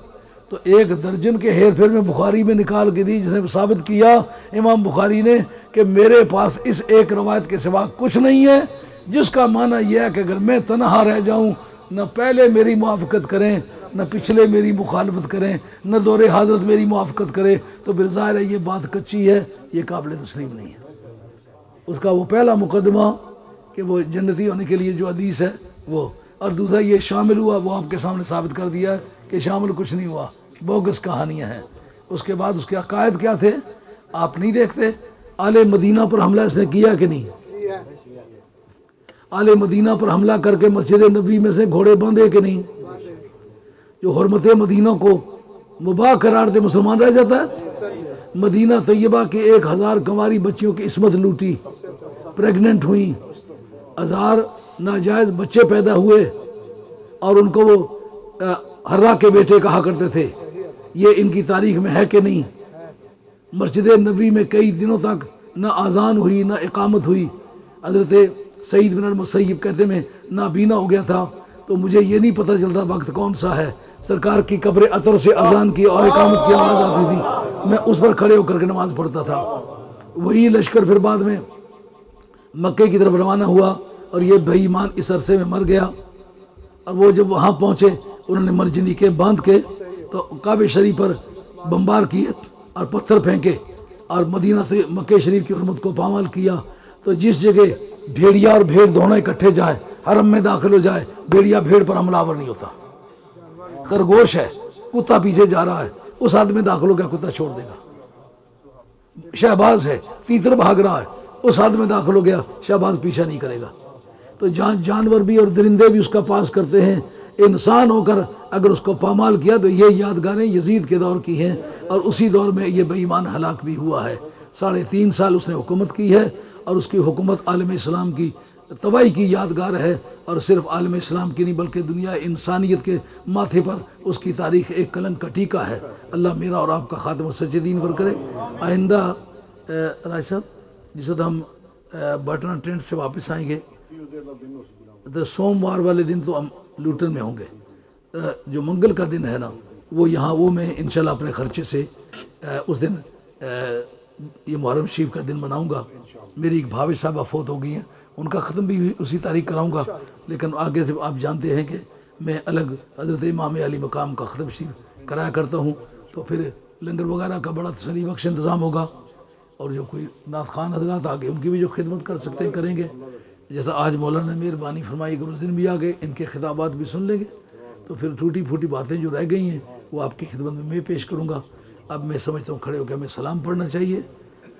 تو ایک درجن کے ہیر پھیر میں بخاری میں نکال کے دی، جس نے ثابت کیا امام بخاری نے کہ میرے پاس اس ایک روایت کے سوا کچھ نہیں ہے، جس کا معنی یہ ہے کہ اگر میں تنہا رہ جاؤں، نہ پہلے میری موافقت کریں، نہ پچھلے میری مخالفت کریں، نہ دور حضرت میری موافقت کرے، تو بالظاہر ہے یہ بات کچی ہے، یہ قابل تسلیم نہیں ہے۔ اس کا وہ پہلا مقدمہ کہ وہ جنتی ہونے کے لیے جو حدیث ہے وہ، اور دوسرا یہ شامل ہوا وہ آپ کے سامنے ثابت کر دیا ہے کہ شامل کچھ نہیں ہوا، بوگس کہانیاں ہیں۔ اس کے بعد اس کے عقائد کیا تھے آپ نہیں دیکھتے؟ آل مدینہ پر حملہ اس نے کیا کہ نہیں؟ آل مدینہ پر حملہ کر کے مسجد نبوی میں سے گھوڑے باندھے کہ نہیں؟ جو حرمت مدینہ کو مباح قرار دے مسلمان رہ جاتا ہے؟ مدینہ طیبہ کے 1000 کنواری بچیوں کی عصمت لوٹی، پریگننٹ ہوئیں، 1000 ناجائز بچے پیدا ہوئے، اور ان کو وہ حرہ کے بیٹے کہا کرتے تھے۔ یہ ان کی تاریخ میں ہے کہ نہیں؟ مسجد نبوی میں کئی دنوں تک نہ اذان ہوئی نہ اقامت ہوئی۔ حضرت سعید بن المسیب کہتے میں نابینا ہو گیا تھا، تو مجھے یہ نہیں پتہ چلتا وقت کون سا ہے، سرکار کی قبر عطر سے اذان کی اور اقامت کی آواز آتی تھی، میں اس پر کھڑے ہو کر کے نماز پڑھتا تھا۔ وہی لشکر پھر بعد میں مکے کی طرف روانہ ہوا، اور یہ بے ایمان اس عرصے میں مر گیا۔ اور وہ جب وہاں پہنچے انہوں نے مرجنی کے باندھ کے تو کعبہ شریف پر بمبار کیے اور پتھر پھینکے، اور مدینہ سے مکہ شریف کی حرمت کو پامال کیا۔ تو جس جگہ بھیڑیا اور بھیڑ دونوں اکٹھے جائیں، حرم میں داخل ہو جائے، بھیڑیا بھیڑ پر حملہ آور نہیں ہوتا۔ خرگوش ہے، کتا پیچھے جا رہا ہے، اس حد میں داخل ہو گیا کتا چھوڑ دے گا۔ شہباز ہے، تیتر بھاگ رہا ہے، اس حد میں داخل ہو گیا، شہباز پیچھا نہیں کرے گا۔ تو جانور بھی اور درندے بھی اس کا پاس کرتے ہیں، انسان ہو کر اگر اس کو پامال کیا تو یہ یادگاریں یزید کے دور کی ہیں، اور اسی دور میں یہ بے ایمان ہلاک بھی ہوا ہے۔ 3.5 سال اس نے حکومت کی ہے، اور اس کی حکومت عالم اسلام کی تباہی کی یادگار ہے، اور صرف عالم اسلام کی نہیں بلکہ دنیا انسانیت کے ماتھے پر اس کی تاریخ ایک کلنک کا ٹیکہ ہے۔ اللہ میرا اور آپ کا خاتمہ سچے دین پر کرے۔ آئندہ راج صاحب جس وقت ہم بٹنا ٹرینڈ سے واپس آئیں گے تو سوموار والے دن تو ہم لوٹن میں ہوں گے، جو منگل کا دن ہے نا وہ یہاں وہ میں انشاءاللہ اپنے خرچے سے اس دن یہ محرم شریف کا دن مناؤں گا۔ میری ایک بھاوی صاحبہ فوت ہو گئی ہیں، ان کا ختم بھی اسی تاریخ کراؤں گا، لیکن آگے سے آپ جانتے ہیں کہ میں الگ حضرت امام علی مقام کا ختم شریف کرایا کرتا ہوں، تو پھر لنگر وغیرہ کا بڑا تسلی بخش انتظام ہوگا، اور جو کوئی نعت خوان حضرات آگے ان کی بھی جو خدمت کر سکتے ہیں کریں گے، جیسا آج مولانا نے مہربانی فرمائی کہ اس دن بھی آگے ان کے خطابات بھی سن لیں گے، تو پھر ٹوٹی پھوٹی باتیں جو رہ گئی ہیں وہ آپ کی خدمت میں پیش کروں گا۔ اب میں سمجھتا ہوں کھڑے ہو کے ہمیں سلام پڑھنا چاہیے،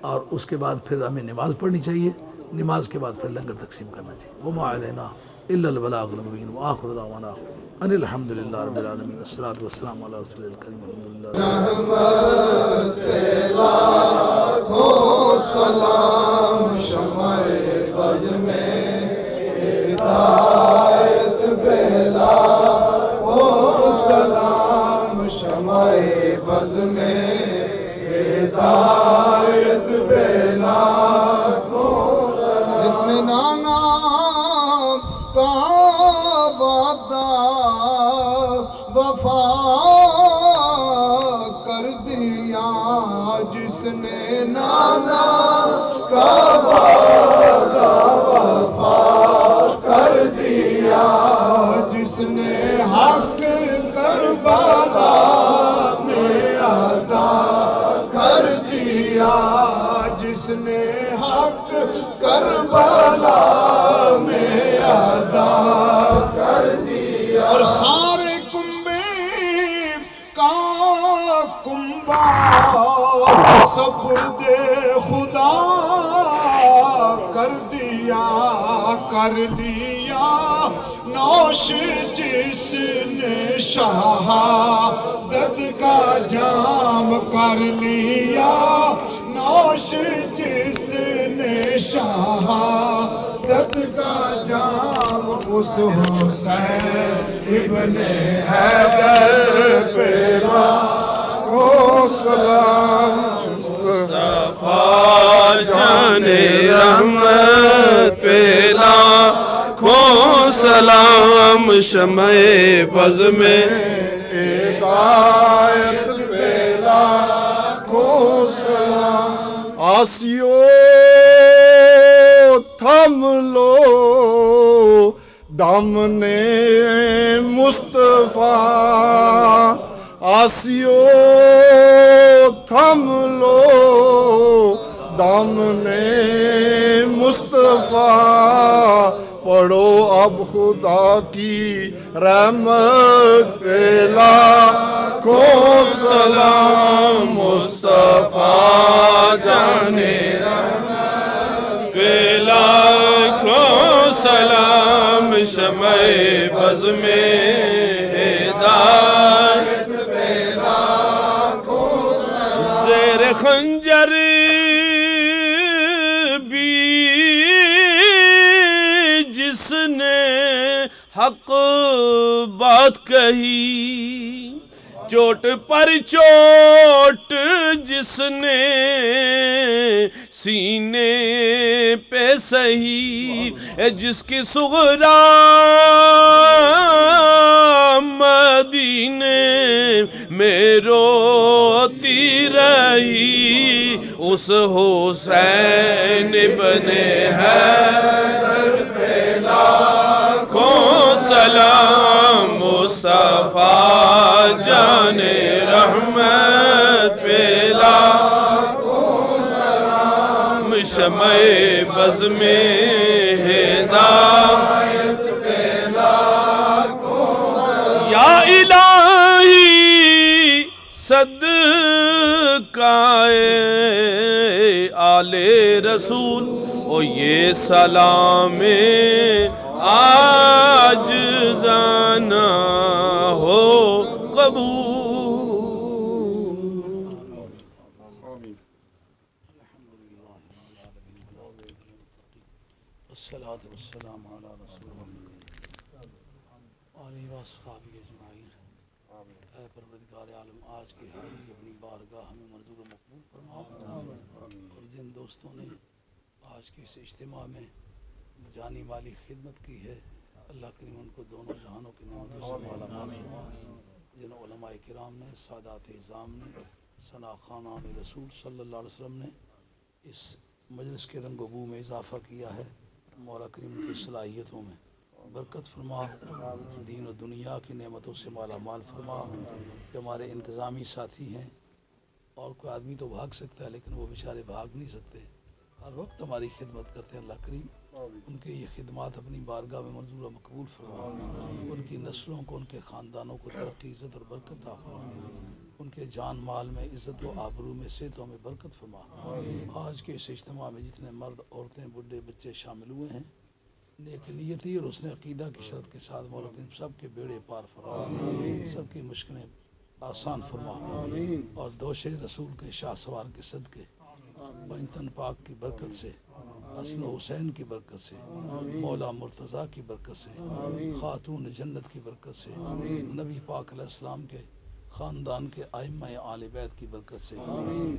اور اس کے بعد پھر ہمیں نماز پڑھنی چاہیے، نماز کے بعد پھر لنگر تقسیم کرنا چاہیے۔ وما علینا إلا البلاغ المبين وآخر دعوانا أن الحمد لله رب العالمين الصلاة والسلام على رسول الكريم الحمد لله رحمت پہ لاکھوں سلام شمع بز میں ہدایت پہ لاکھوں سلام شمع بز میں ہدایت پہ لاکھوں سلام جس نے نانا کا وعدہ وفا کر دیا جس نے نانا کا وعدہ وفا کر دیا جس نے حق کربلا میں ادا کر دیا جس نے حق کربلا میں ادا کر دیا اور سارے کنبے کا کنبا سپرد خدا کر دیا کر لیا نوش جس نے شہادت کا جام کر لیا نوش جس نے شہادت کا جام اس حسین ابن حیدر پہ لاکھوں سلام مصطفیٰ جان رحمت پہ لاکھوں سلام شمع بز میں ہدایت پہ لاکھوں سلام آسیو تھم لو دامن مصطفیٰ آسیو تھم لو دامن مصطفیٰ پڑھو اب خدا کی رحمت پہ لاکھوں سلام مصطفیٰ جان رحمت پہ لاکھوں سلام شمع بز میں ہدایت پہ لاکھوں سلام زیر خنجر جس نے حق بات کہی چوٹ پر چوٹ جس نے سینے پہ سہی جس کی صغرا مدینے میں روتی رہی اس حسین ابن حیدر پہ لاکھوں سلام مصطفیٰ جان رحمت پہ لاکھوں سلام شمع بز میں ہدایت پہ لاکھوں سلام یا الہی صدقہ آل رسول او یہ سلام آج جانا ہو قبول الصلاة والسلام على رسول اللہ آلہ واصحابہ اجمعین اے پروردگار عالم آج کی حاضری اپنی بارگاہ ہمیں منظور و مقبول فرما اور جن دوستوں نے آج کے اس اجتماع میں جانی مالی خدمت کی ہے اللہ کریم ان کو دونوں جہانوں کی نعمتوں سے مالا مال فرما جن علماء کرام نے سادات اعظام نے ثنا خانان رسول صلی اللہ علیہ وسلم نے اس مجلس کے رنگ و بو میں اضافہ کیا ہے مولا کریم کی صلاحیتوں میں برکت فرما دین و دنیا کی نعمتوں سے مالا مال فرما کہ ہمارے انتظامی ساتھی ہیں اور کوئی آدمی تو بھاگ سکتا ہے لیکن وہ بیچارے بھاگ نہیں سکتے ہر وقت ہماری خدمت کرتے ہیں اللہ کریم ان کے یہ خدمات اپنی بارگاہ میں منظور و مقبول فرما ان کی نسلوں کو ان کے خاندانوں کو ترقی عزت اور برکت عطا فرما ان کے جان مال میں عزت و آبرو میں صحتوں میں برکت فرما آج کے اس اجتماع میں جتنے مرد عورتیں بڈھے بچے شامل ہوئے ہیں نیک نیتی اور حسن عقیدہ کی شرط کے ساتھ مولا کریم سب کے بیڑے پار فرما، سب کی مشکلیں آسان فرما، اور دوش رسول کے شاہ سوار کے صدقے پنجتن پاک کی برکت سے، حسن و حسین کی برکت سے، مولا مرتضیٰ کی برکت سے، خاتون جنت کی برکت سے، نبی پاک علیہ السلام کے خاندان کے ائمہ آل بیت کی برکت سے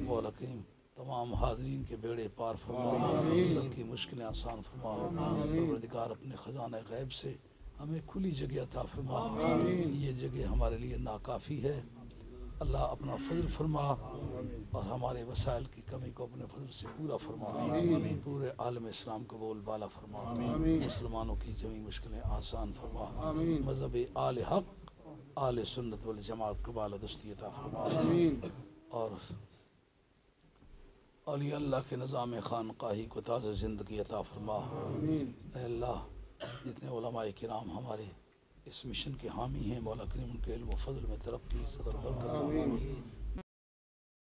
مولا کریم تمام حاضرین کے بیڑے پار فرما، سب کی مشکلیں آسان فرما۔ پروردگار اپنے خزانہ غیب سے ہمیں کھلی جگہ عطا فرما، یہ جگہ ہمارے لیے ناکافی ہے، اللہ اپنا فضل فرما اور ہمارے وسائل کی کمی کو اپنے فضل سے پورا فرما، پورے عالم اسلام کو بول بالا فرما، مسلمانوں کی جمی مشکلیں آسان فرما، مذہب آل حق آل سنت والجماعت کو بالادستی عطا فرما، اور اولیاء اللہ کے نظام خانقاہی کو تازہ زندگی عطا فرما۔ اے اللہ جتنے علماء کرام ہمارے اس مشن کے حامی ہیں مولا کریم ان کے علم و فضل میں ترقی صدر برکت عطا فرما۔